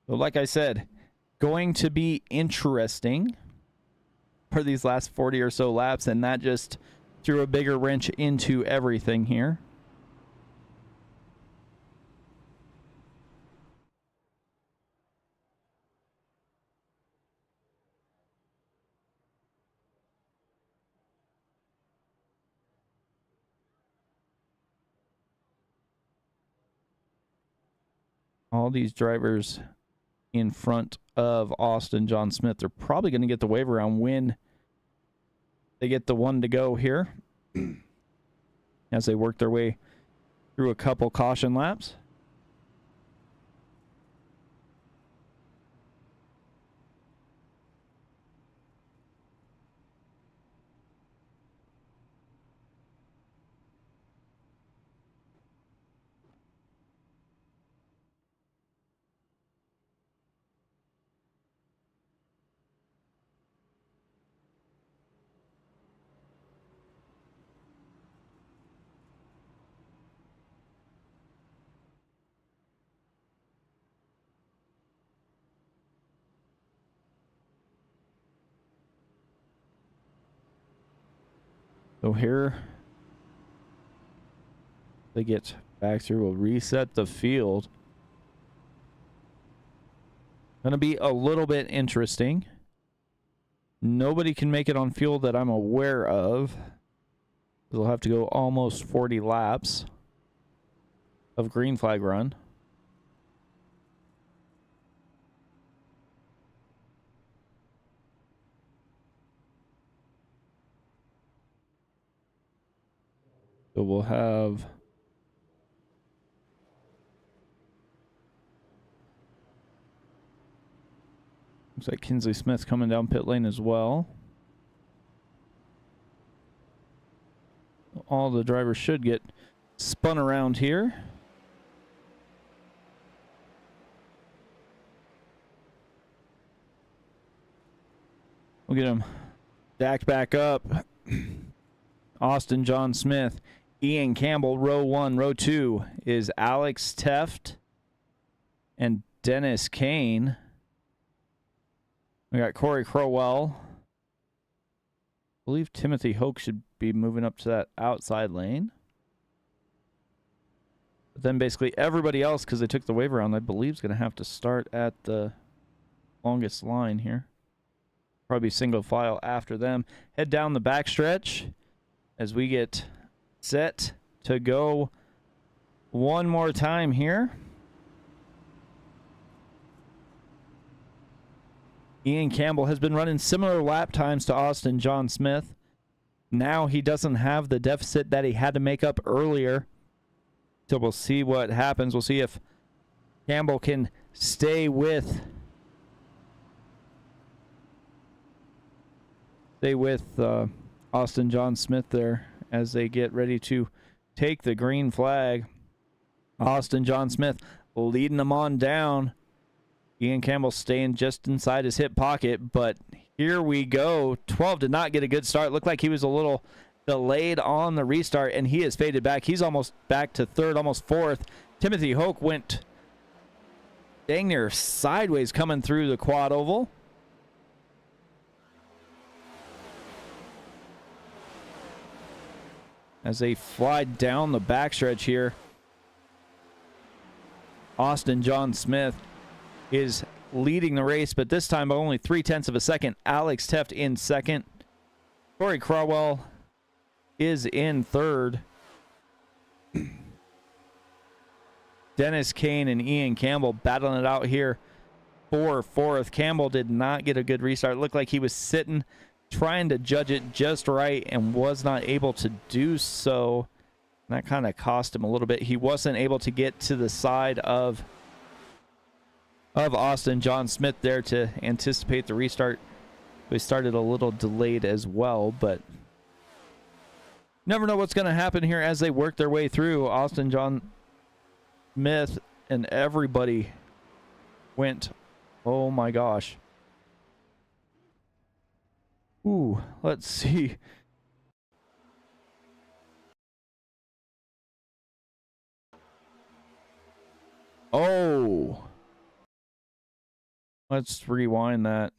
So like I said, going to be interesting for these last 40 or so laps, and that just threw a bigger wrench into everything here. All these drivers in front of Austin John Smith are probably going to get the wave around when they get the one to go here as they work their way through a couple caution laps. So here they get back through. We'll reset the field. Gonna be a little bit interesting. Nobody can make it on fuel that I'm aware of. They'll have to go almost 40 laps of green flag run. So we'll have looks like Kinsley Smith coming down pit lane as well. All the drivers should get spun around here. We'll get him stacked back up. Austin John Smith, Ian Campbell, row 1. Row 2 is Alex Teft and Dennis Kane. We got Corey Crowell. I believe Timothy Hoke should be moving up to that outside lane. But then basically everybody else, because they took the wave around, I believe is going to have to start at the longest line here. Probably single file after them. Head down the backstretch as we get set to go one more time here. Ian Campbell has been running similar lap times to Austin John Smith. Now he doesn't have the deficit that he had to make up earlier. So we'll see what happens. We'll see if Campbell can stay with Austin John Smith there as they get ready to take the green flag. Austin John Smith leading them on down. Ian Campbell staying just inside his hip pocket, but here we go. 12 did not get a good start. Looked like he was a little delayed on the restart, and he has faded back. He's almost back to third, almost fourth. Timothy Hoke went dang near sideways coming through the quad oval. As they fly down the backstretch here, Austin John Smith is leading the race, but this time by only 0.3 of a second. Alex Teft in second. Corey Crawwell is in third. Dennis Kane and Ian Campbell battling it out here for fourth. Campbell did not get a good restart. It looked like he was sitting, trying to judge it just right, and was not able to do so. And that kind of cost him a little bit. He wasn't able to get to the side of Austin John Smith there to anticipate the restart. We started a little delayed as well, but never know what's going to happen here as they work their way through. Austin John Smith and everybody went, oh my gosh. Ooh, let's see. Oh, let's rewind that.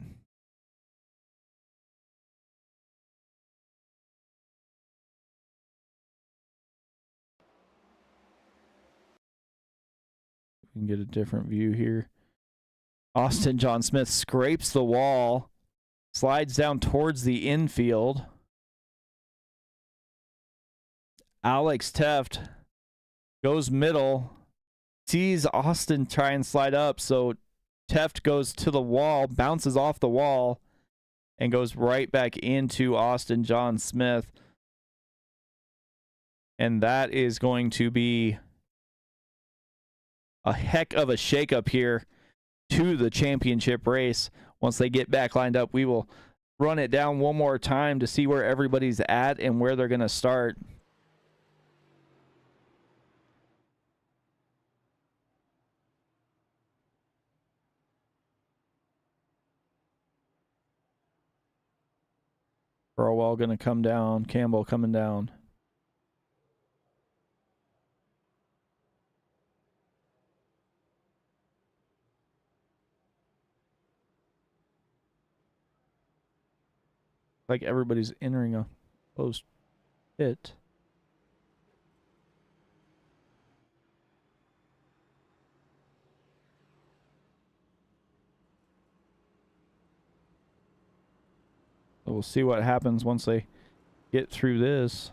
We can get a different view here. Austin John Smith scrapes the wall, slides down towards the infield. Alex Teft goes middle, sees Austin try and slide up, so Teft goes to the wall, bounces off the wall, and goes right back into Austin John Smith. And that is going to be a heck of a shakeup here to the championship race. Once they get back lined up, we will run it down one more time to see where everybody's at and where they're going to start. Burwell going to come down. Campbell coming down. Like everybody's entering a closed pit. So we'll see what happens once they get through this.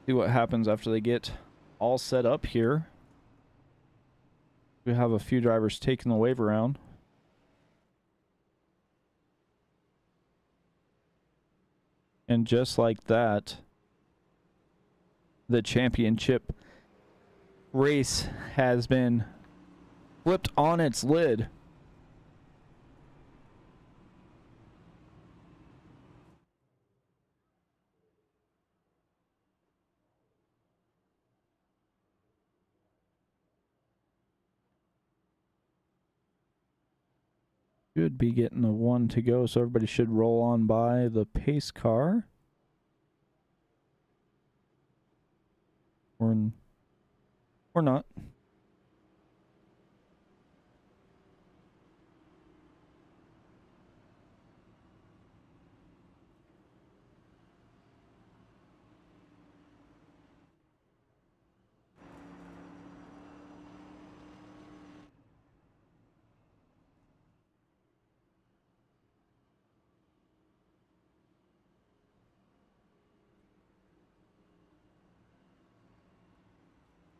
See what happens after they get all set up here. We have a few drivers taking the wave around. And just like that, the championship race has been flipped on its lid. Should be getting a 1 to go, so everybody should roll on by the pace car. Or not.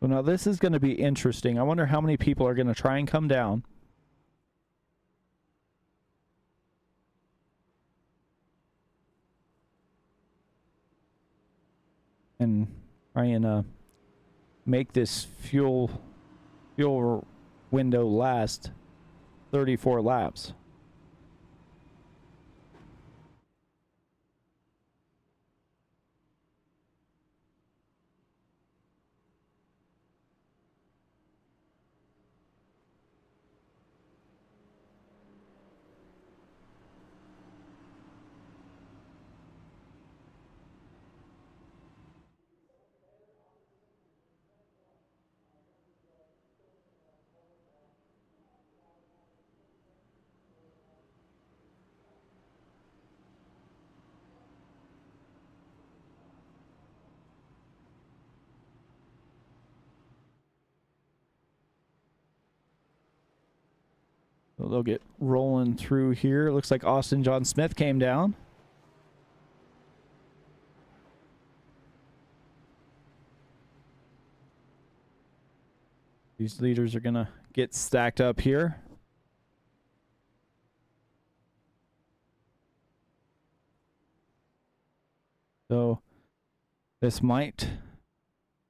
So now this is going to be interesting. I wonder how many people are going to try and come down. And try and make this fuel window last 34 laps. So they'll get rolling through here. It looks like Austin John Smith came down. These leaders are going to get stacked up here. So this might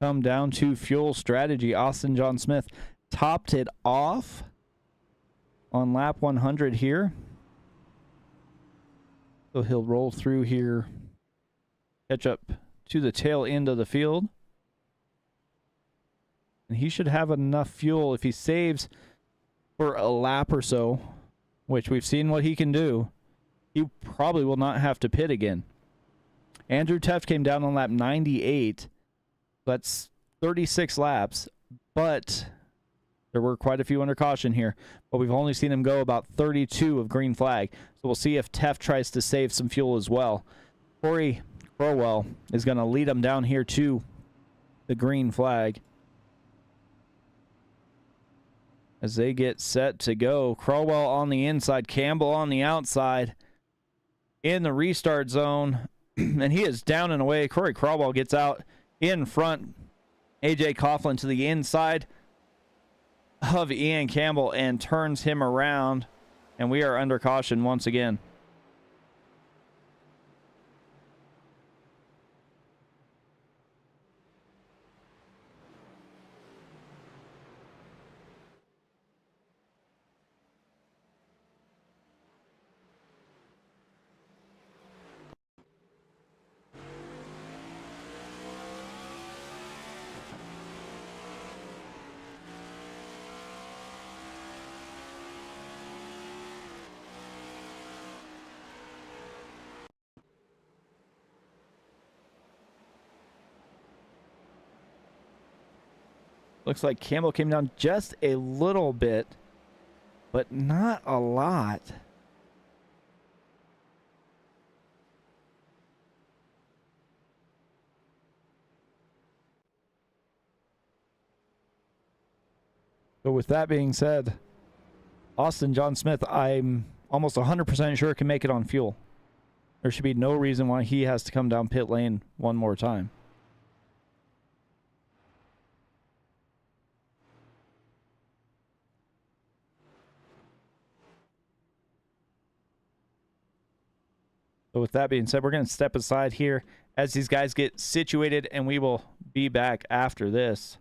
come down to fuel strategy. Austin John Smith topped it off on lap 100 here. So he'll roll through here, catch up to the tail end of the field. And he should have enough fuel if he saves for a lap or so, which we've seen what he can do. He probably will not have to pit again. Andrew Teft came down on lap 98. That's 36 laps, but there were quite a few under caution here. But we've only seen him go about 32 of green flag. So we'll see if Teft tries to save some fuel as well. Corey Crowell is going to lead him down here to the green flag. As they get set to go, Crowell on the inside, Campbell on the outside in the restart zone. And he is down and away. Corey Crowell gets out in front. AJ Coughlin to the inside of Ian Campbell and turns him around. And we are under caution once again. Looks like Campbell came down just a little bit, but not a lot. So with that being said, Austin John Smith, I'm almost 100% sure can make it on fuel. There should be no reason why he has to come down pit lane one more time. So with that being said, we're going to step aside here as these guys get situated, and we will be back after this.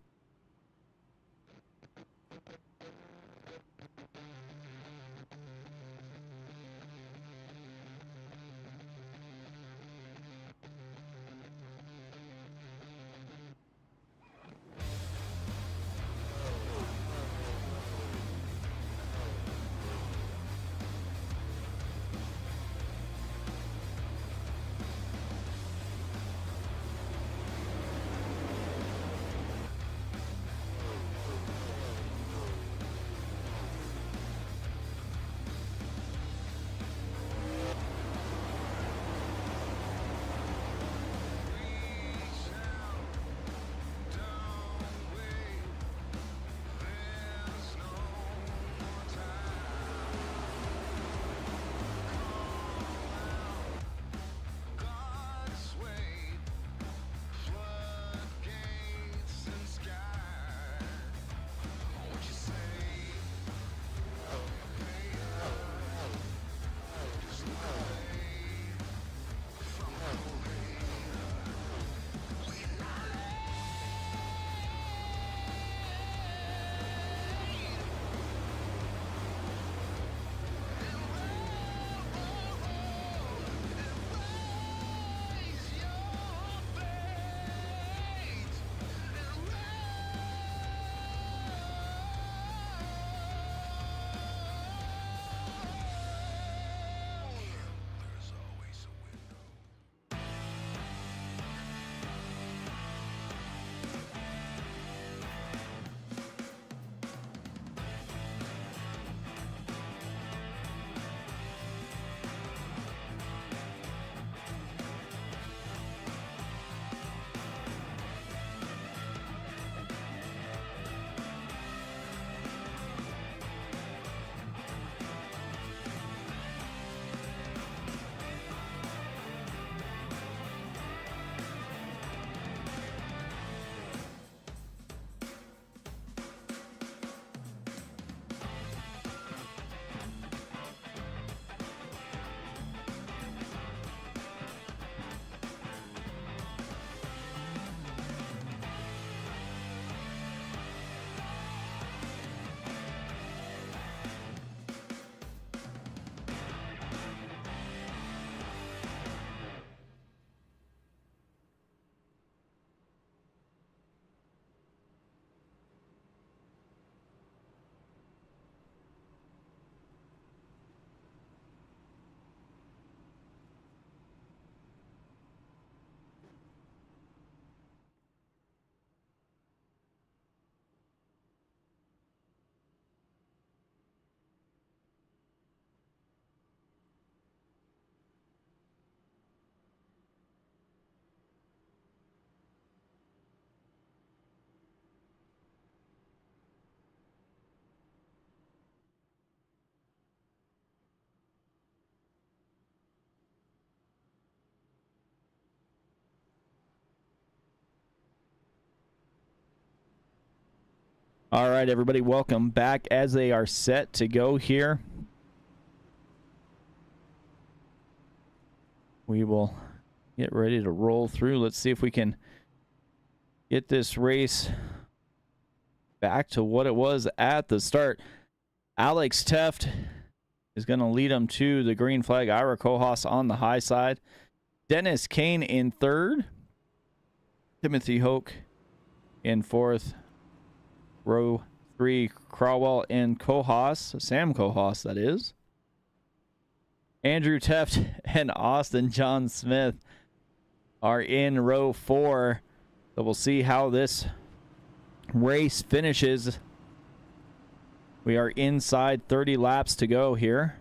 All right, everybody, welcome back as they are set to go here. We will get ready to roll through. Let's see if we can get this race back to what it was at the start. Alex Teft is going to lead them to the green flag. Ira Kojas on the high side. Dennis Kane in third. Timothy Hoke in fourth. Row 3, Crowell and Kojas. Sam Kojas, that is. Andrew Teft and Austin John Smith are in row 4. So we'll see how this race finishes. We are inside 30 laps to go here.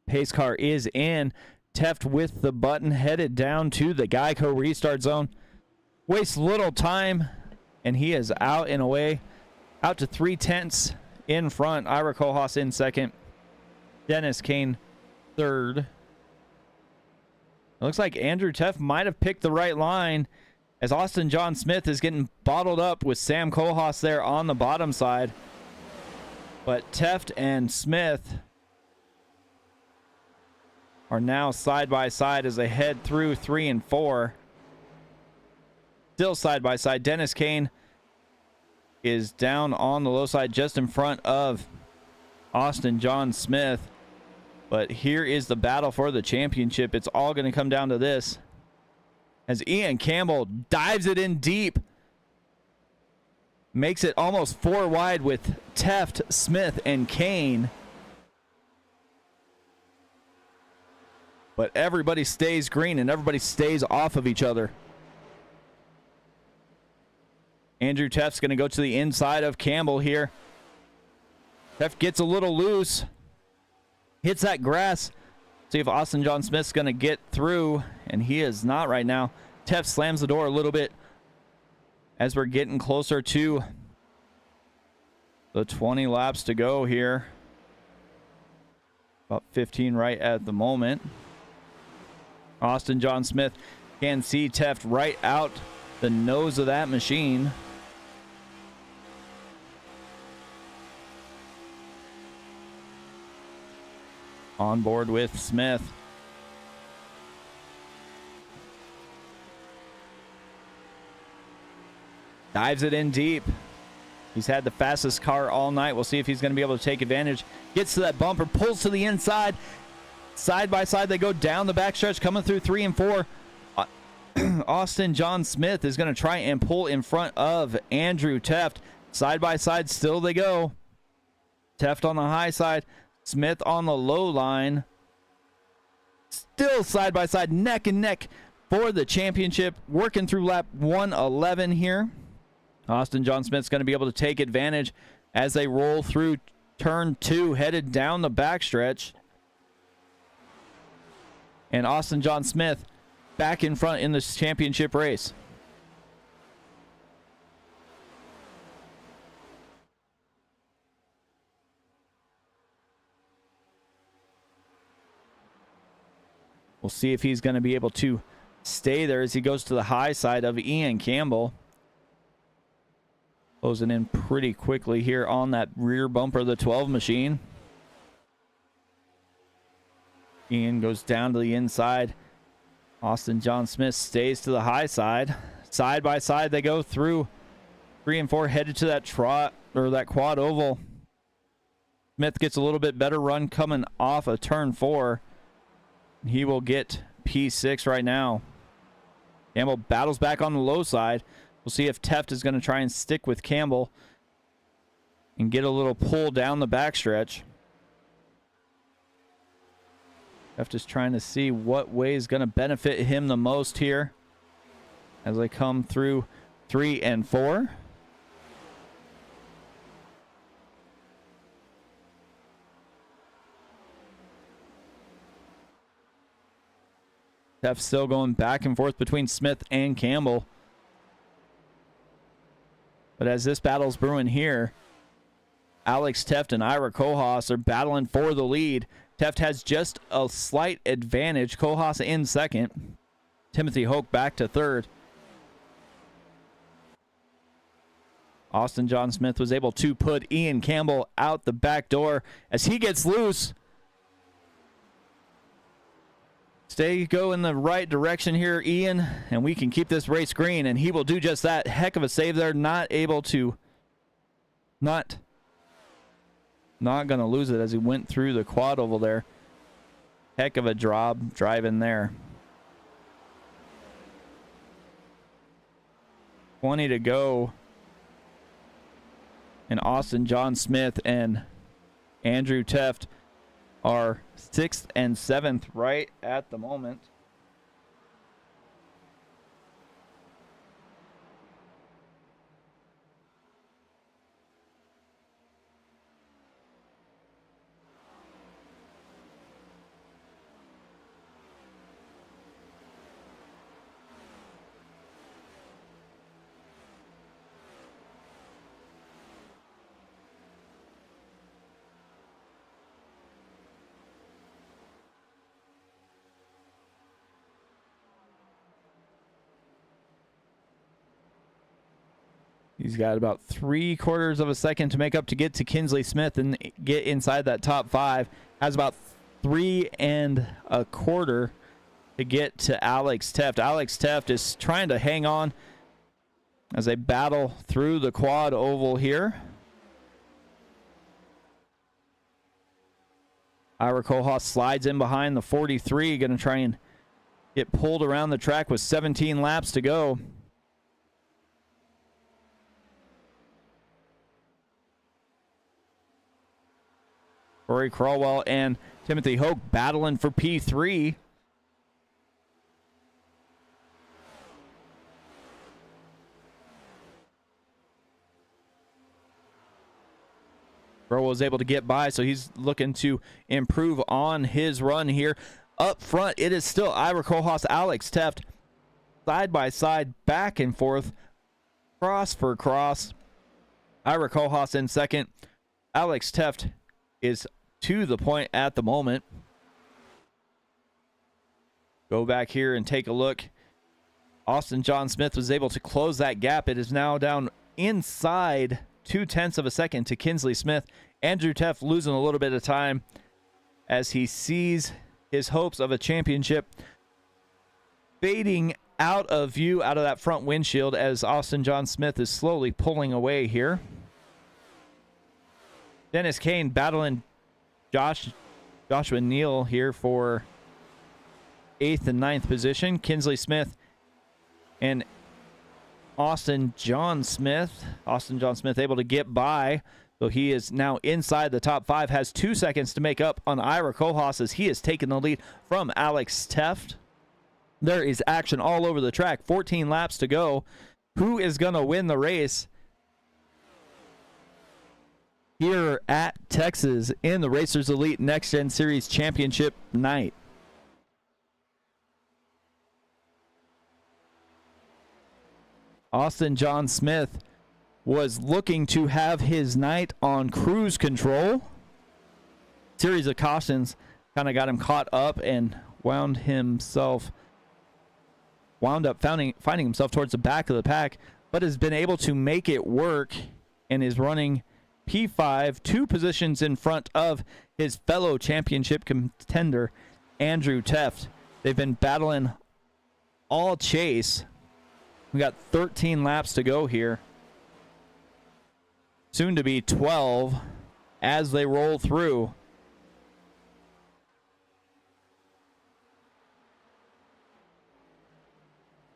Pace car is in. Teft with the button headed down to the Geico restart zone. Wastes little time, and he is out and away. Out to 3/10 in front. Ira Kojas in second. Dennis Kane third. It looks like Andrew Teft might have picked the right line, as Austin John Smith is getting bottled up with Sam Kojas there on the bottom side. But Teft and Smith are now side by side as they head through 3 and 4. Still side by side. Dennis Kane is down on the low side just in front of Austin John Smith. But here is the battle for the championship. It's all going to come down to this, as Ian Campbell dives it in deep. Makes it almost 4 wide with Teft, Smith, and Kane. But everybody stays green and everybody stays off of each other. Andrew Teft's going to go to the inside of Campbell here. Teft gets a little loose. Hits that grass. See if Austin John Smith's going to get through. And he is not right now. Teft slams the door a little bit as we're getting closer to the 20 laps to go here. About 15 right at the moment. Austin John Smith can see Teft right out the nose of that machine. On board with Smith. Dives it in deep. He's had the fastest car all night. We'll see if he's going to be able to take advantage. Gets to that bumper, pulls to the inside. Side by side, they go down the backstretch, coming through 3 and 4. Austin John Smith is going to try and pull in front of Andrew Teft. Side by side, still they go. Teft on the high side, Smith on the low line. Still side by side, neck and neck for the championship. Working through lap 111 here. Austin John Smith's going to be able to take advantage as they roll through turn 2, headed down the backstretch. And Austin John Smith back in front in this championship race. We'll see if he's going to be able to stay there as he goes to the high side of Ian Campbell. Closing in pretty quickly here on that rear bumper of the 12 machine. Ian goes down to the inside. Austin John Smith stays to the high side. Side by side they go through 3 and 4, headed to that trot or that quad oval. Smith gets a little bit better run coming off of turn 4. He will get P6 right now. Campbell battles back on the low side. We'll see if Teft is going to try and stick with Campbell and get a little pull down the backstretch. Teft is trying to see what way is going to benefit him the most here as they come through 3 and 4. Teft still going back and forth between Smith and Campbell. But as this battle's brewing here, Alex Teft and Ira Kohlhaas are battling for the lead. Teft has just a slight advantage. Kohlhaas in second. Timothy Hoke back to third. Austin John Smith was able to put Ian Campbell out the back door as he gets loose. Go in the right direction here, Ian, and we can keep this race green, and he will do just that. Heck of a save there. Not able to, not going to lose it as he went through the quad oval there. Heck of a drive in there. 20 to go. And Austin John Smith and Andrew Teft are 6th and 7th right at the moment. He's got about 3/4 of a second to make up to get to Kinsley Smith and get inside that top 5. Has about 3 1/4 to get to Alex Teft. Alex Teft is trying to hang on as they battle through the quad oval here. Ira Kohlhaas slides in behind the 43, going to try and get pulled around the track with 17 laps to go. Rory Crawwell and Timothy Hoke battling for P3. Crawwell was able to get by, so he's looking to improve on his run here. Up front, it is still Ira Kohlhaas, Alex Teft, side by side, back and forth, cross for cross. Ira Kohlhaas in second. Alex Teft is to the point at the moment. Go back here and take a look. Austin John Smith was able to close that gap. It is now down inside 0.2 of a second to Kinsley Smith. Andrew Teft losing a little bit of time as he sees his hopes of a championship fading out of view out of that front windshield as Austin John Smith is slowly pulling away here. Dennis Kane battling Joshua Neal here for 8th and 9th position. Kinsley Smith and Austin John Smith. Austin John Smith able to get by, so he is now inside the top 5. Has 2 seconds to make up on Ira Kohlhaas as he has taken the lead from Alex Teft. There is action all over the track. 14 laps to go. Who is going to win the race here at Texas in the Racers Elite Next Gen Series Championship night? Austin John Smith was looking to have his night on cruise control. Series of cautions kind of got him caught up and wound up finding himself towards the back of the pack, but has been able to make it work and is running P5, 2 positions in front of his fellow championship contender, Andrew Teft. They've been battling all chase. We got 13 laps to go here. Soon to be 12 as they roll through.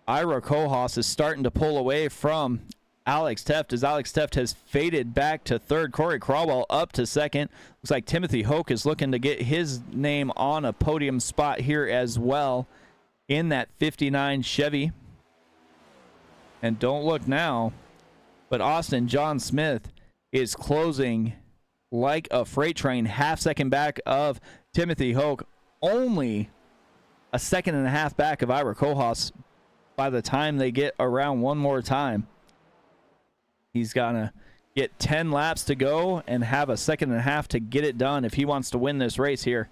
Ira Kohlhaas is starting to pull away from Alex Teft as Alex Teft has faded back to third. Corey Crawwell up to second. Looks like Timothy Hoke is looking to get his name on a podium spot here as well in that 59 Chevy. And don't look now, but Austin John Smith is closing like a freight train, half second back of Timothy Hoke. Only a second and a half back of Ira Kohlhaas by the time they get around one more time. He's gonna get 10 laps to go and have a second and a half to get it done if he wants to win this race here.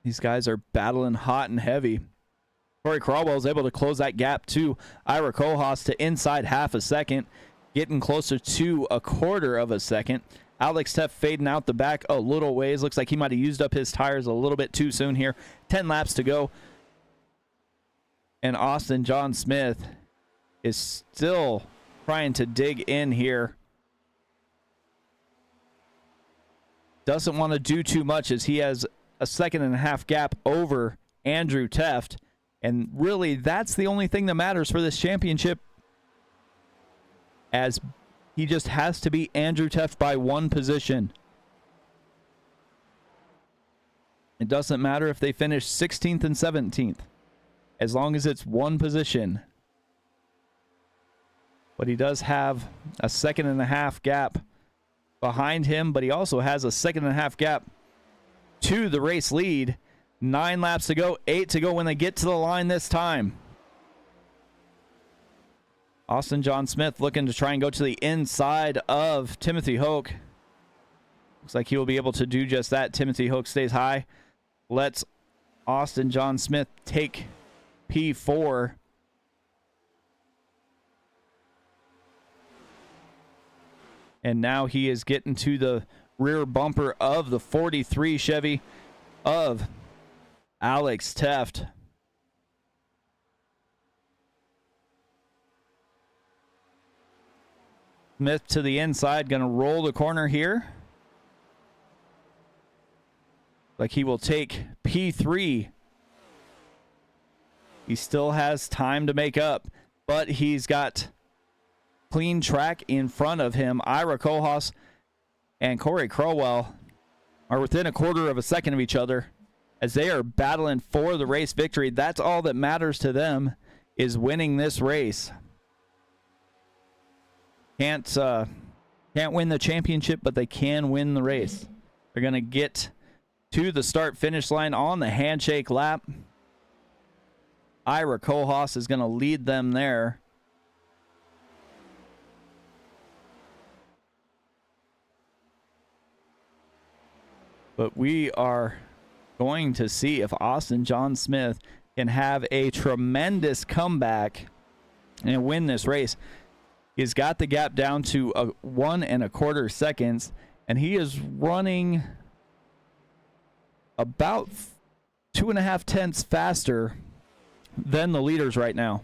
These guys are battling hot and heavy. Corey Caldwell is able to close that gap to Ira Kohlhaas to inside half a second, getting closer to a quarter of a second. Alex Teff fading out the back a little ways. Looks like he might have used up his tires a little bit too soon here. 10 laps to go. And Austin John Smith is still trying to dig in here. Doesn't want to do too much as he has a second and a half gap over Andrew Teft. And really, that's the only thing that matters for this championship, as he just has to beat Andrew Teft by one position. It doesn't matter if they finish 16th and 17th, as long as it's one position. But he does have a second and a half gap behind him, but he also has a second and a half gap to the race lead. 9 laps to go, 8 to go when they get to the line this time. Austin John Smith looking to try and go to the inside of Timothy Hoke. Looks like he will be able to do just that. Timothy Hoke stays high. Lets Austin John Smith take P4. And now he is getting to the rear bumper of the 43 Chevy of Alex Teft. Smith to the inside, going to roll the corner here. Like he will take P3. He still has time to make up, but he's got clean track in front of him. Ira Kohlhaas and Corey Crowell are within a quarter of a second of each other as they are battling for the race victory. That's all that matters to them, is winning this race. Can't win the championship, but they can win the race. They're going to get to the start-finish line on the handshake lap. Ira Kohlhaas is going to lead them there. But we are going to see if Austin John Smith can have a tremendous comeback and win this race. He's got the gap down to 1 1/4 seconds, and he is running about 2.5 tenths faster than the leaders right now.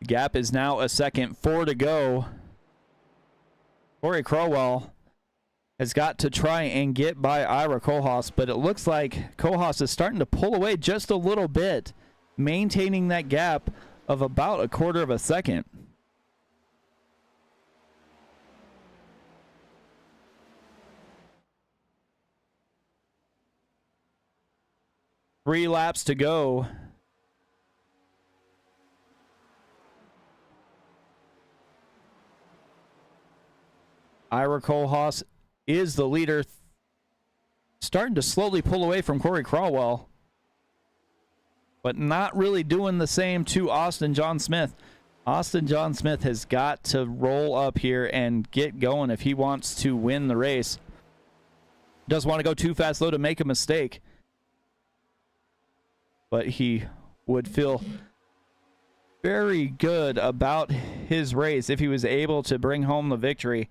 Gap is now a second, 4 to go. Corey Crowell has got to try and get by Ira Kohlhaas, but it looks like Kohlhaas is starting to pull away just a little bit, maintaining that gap of about 1/4 second. Three laps to go. Ira Kohlhaas is the leader, starting to slowly pull away from Corey Crowell, but not really doing the same to Austin John Smith. Austin John Smith has got to roll up here and get going if he wants to win the race. Doesn't want to go too fast, though, to make a mistake, but he would feel very good about his race if he was able to bring home the victory.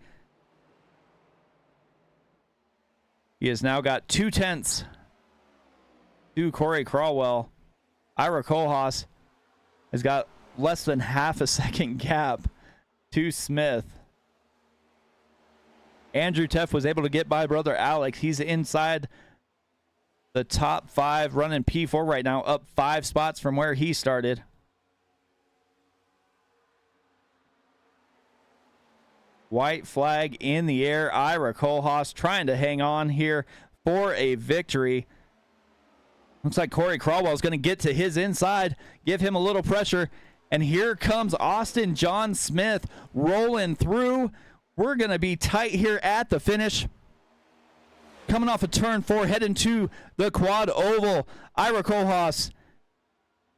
He has now got 2 tenths to Corey Crowell. Ira Kohlhaas has got less than half a second gap to Smith. Andrew Teff was able to get by brother Alex. He's inside the top 5, running P4 right now, up 5 spots from where he started. White flag in the air. Ira Kohlhaas trying to hang on here for a victory. Looks like Corey Crawwell is going to get to his inside, give him a little pressure. And here comes Austin John Smith rolling through. We're going to be tight here at the finish. Coming off of turn 4, heading to the quad oval. Ira Kohlhaas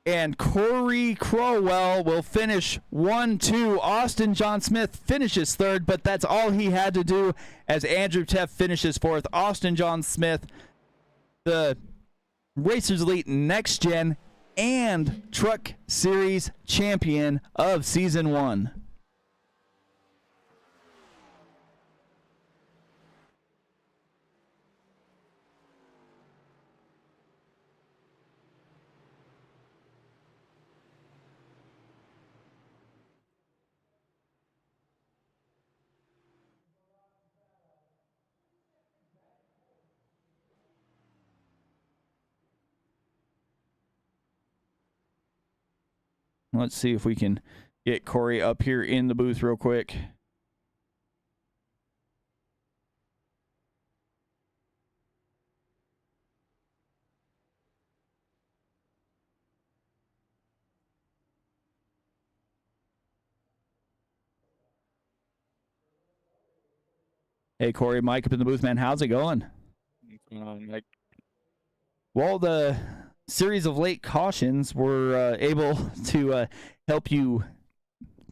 and Corey Crowell will finish 1-2. Austin John Smith finishes 3rd, but that's all he had to do as Andrew Teff finishes 4th. Austin John Smith, the Racers Elite Next Gen and Truck Series champion of Season 1. Let's see if we can get Corey up here in the booth real quick. Hey, Corey, Mike up in the booth, man. How's it going? Mike. Well, the series of late cautions were able to help you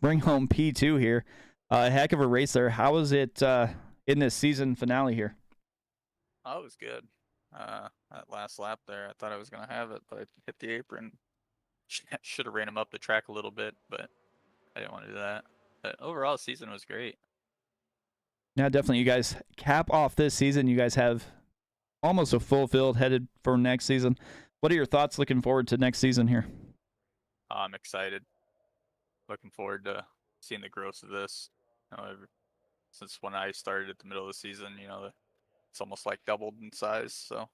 bring home P2 here. A heck of a race there. How was it in this season finale here? Oh, it was good. That last lap there, I thought I was going to have it, but I hit the apron. Should have ran him up the track a little bit, but I didn't want to do that. But overall, the season was great. Yeah, definitely. You guys cap off this season. You guys have almost a full field headed for next season. What are your thoughts looking forward to next season here? I'm excited. Looking forward to seeing the growth of this. Since when I started at the middle of the season, it's almost like doubled in size. So,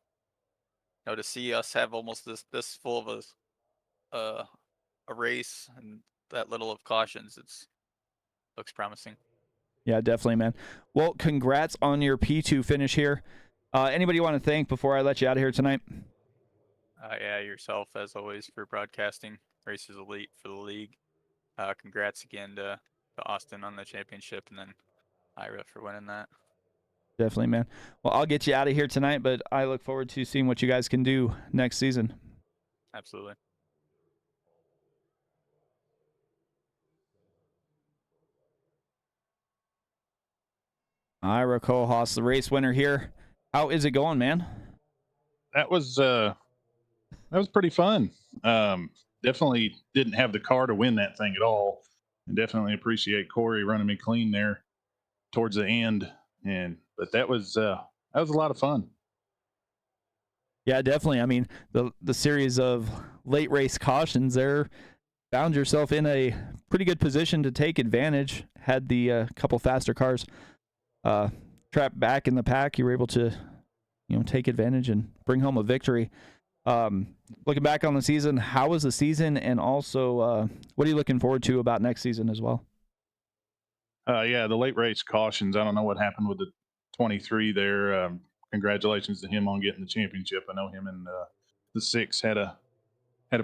to see us have almost this full of a race and that little of cautions, looks promising. Yeah, definitely, man. Well, congrats on your P2 finish here. Anybody you want to thank before I let you out of here tonight? Yeah, yourself, as always, for broadcasting. Racers Elite for the league. Congrats again to Austin on the championship, and then Ira for winning that. Definitely, man. Well, I'll get you out of here tonight, but I look forward to seeing what you guys can do next season. Absolutely. Ira Kohlhaas, the race winner here. How is it going, man? That was pretty fun. Definitely didn't have the car to win that thing at all. And definitely appreciate Corey running me clean there towards the end. But that was a lot of fun. Yeah, definitely. I mean, the series of late race cautions there, found yourself in a pretty good position to take advantage. Had the couple faster cars trapped back in the pack, you were able to take advantage and bring home a victory. Looking back on the season, how was the season, and also what are you looking forward to about next season as well? Yeah, the late race cautions. I don't know what happened with the 23 there. Congratulations to him on getting the championship. I know him and the 6 had a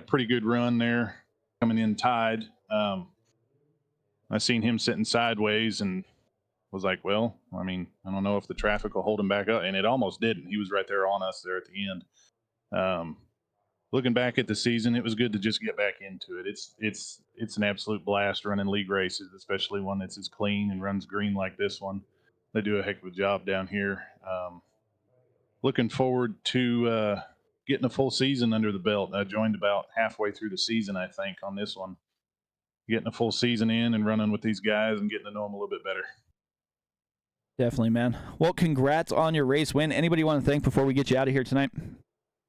pretty good run there, coming in tied. I seen him sitting sideways and was like, well, I mean, I don't know if the traffic will hold him back up, and it almost didn't. He was right there on us there at the end. Looking back at the season, it was good to just get back into it. It's an absolute blast running league races, especially one that's as clean and runs green like this one. They do a heck of a job down here. Looking forward to getting a full season under the belt. I joined about halfway through the season, I think, on this one. Getting a full season in and running with these guys and getting to know them a little bit better. Definitely, man. Well, congrats on your race win. Anybody want to thank before we get you out of here tonight?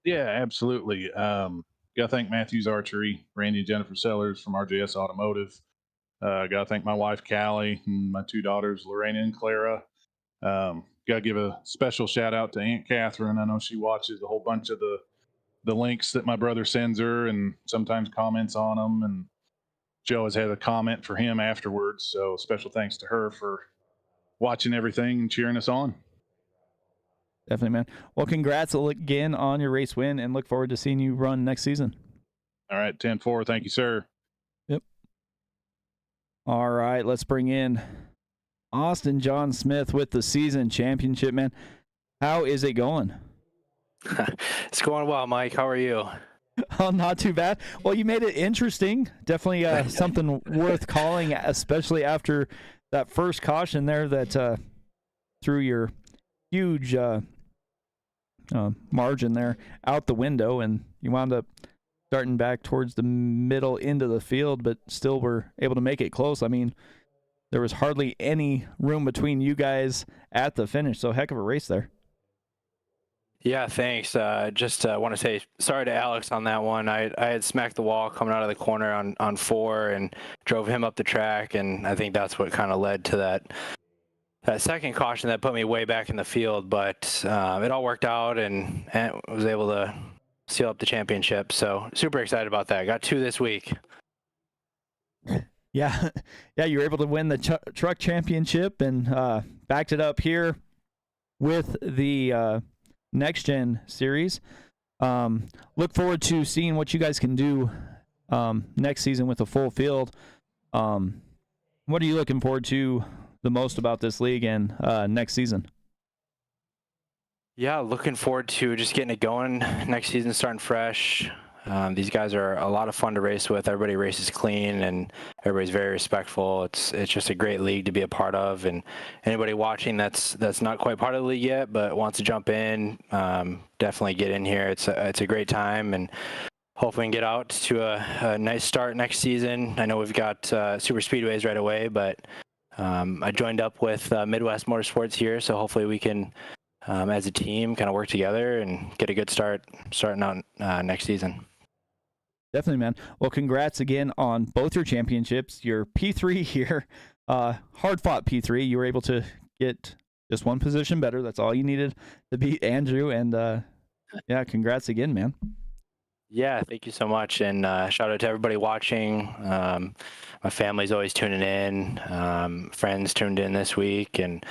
Yeah, absolutely. Got to thank Matthews Archery, Randy and Jennifer Sellers from RJS Automotive. Got to thank my wife, Callie, and my 2 daughters, Lorena and Clara. Got got to give a special shout out to Aunt Catherine. I know she watches a whole bunch of the links that my brother sends her and sometimes comments on them. And Joe has had a comment for him afterwards. So special thanks to her for watching everything and cheering us on. Definitely, man. Well, congrats again on your race win, and look forward to seeing you run next season. All right, 10-4. Thank you, sir. Yep. All right, let's bring in Austin John Smith with the season championship, man. How is it going? It's going well, Mike. How are you? Oh, not too bad. Well, you made it interesting. Definitely something worth calling, especially after that first caution there that threw your huge margin there out the window, and you wound up starting back towards the middle into the field, but still were able to make it close. I mean, there was hardly any room between you guys at the finish, so heck of a race there. Yeah, thanks. Just want to say sorry to Alex on that one. I had smacked the wall coming out of the corner on 4 and drove him up the track, and I think that's what kind of led to that second caution that put me way back in the field. But it all worked out, and was able to seal up the championship. So super excited about that. Got 2 this week. Yeah, you were able to win the truck championship and backed it up here with the Nextgen series. Look forward to seeing what you guys can do next season with a full field. What are you looking forward to the most about this league and next season? Yeah, looking forward to just getting it going next season, starting fresh. These guys are a lot of fun to race with. Everybody races clean, and everybody's very respectful. It's just a great league to be a part of. And anybody watching that's not quite part of the league yet, but wants to jump in, definitely get in here. It's a great time, and hopefully we can get out to a nice start next season. I know we've got super speedways right away, but I joined up with Midwest Motorsports here, so hopefully we can, as a team, kind of work together and get a good start starting out next season. Definitely, man. Well, congrats again on both your championships. Your P3 here, hard-fought P3. You were able to get just one position better. That's all you needed to beat Andrew. And, yeah, congrats again, man. Yeah, thank you so much. And shout out to everybody watching. My family's always tuning in. Friends tuned in this week. And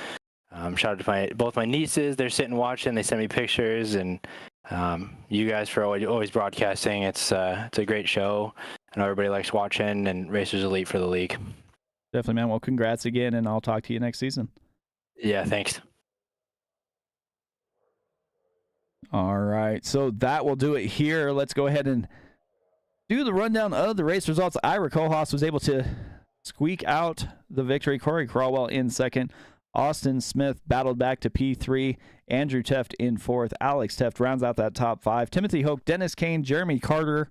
shout out to both my nieces. They're sitting watching. They send me pictures. And you guys for always broadcasting. It's a great show. I know everybody likes watching, and Racers Elite for the league. Definitely, man. Well, congrats again, and I'll talk to you next season. Yeah, thanks. All right, so that will do it here. Let's go ahead and do the rundown of the race results. Ira Kohlhaas was able to squeak out the victory. Corey Crawwell in second. Austin Smith battled back to P3. Andrew Teft in fourth. Alex Teft rounds out that top 5. Timothy Hoke, Dennis Kane, Jeremy Carter,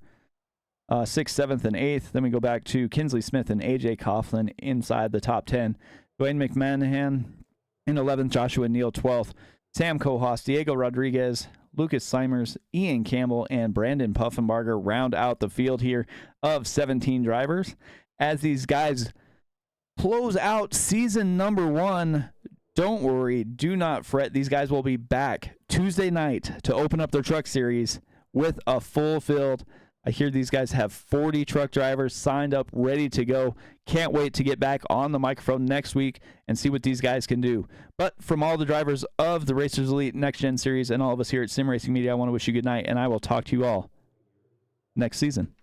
6th, 7th, and 8th. Then we go back to Kinsley Smith and AJ Coughlin inside the top 10. Dwayne McManahan in 11th. Joshua Neal 12th. Sam Kohlhaas, Diego Rodriguez, Lucas Simers, Ian Campbell, and Brandon Puffenbarger round out the field here of 17 drivers. As these guys close out season number 1, don't worry, do not fret. These guys will be back Tuesday night to open up their truck series with a full field. I hear these guys have 40 truck drivers signed up, ready to go. Can't wait to get back on the microphone next week and see what these guys can do. But from all the drivers of the Racers Elite Next Gen Series and all of us here at Sim Racing Media, I want to wish you good night, and I will talk to you all next season.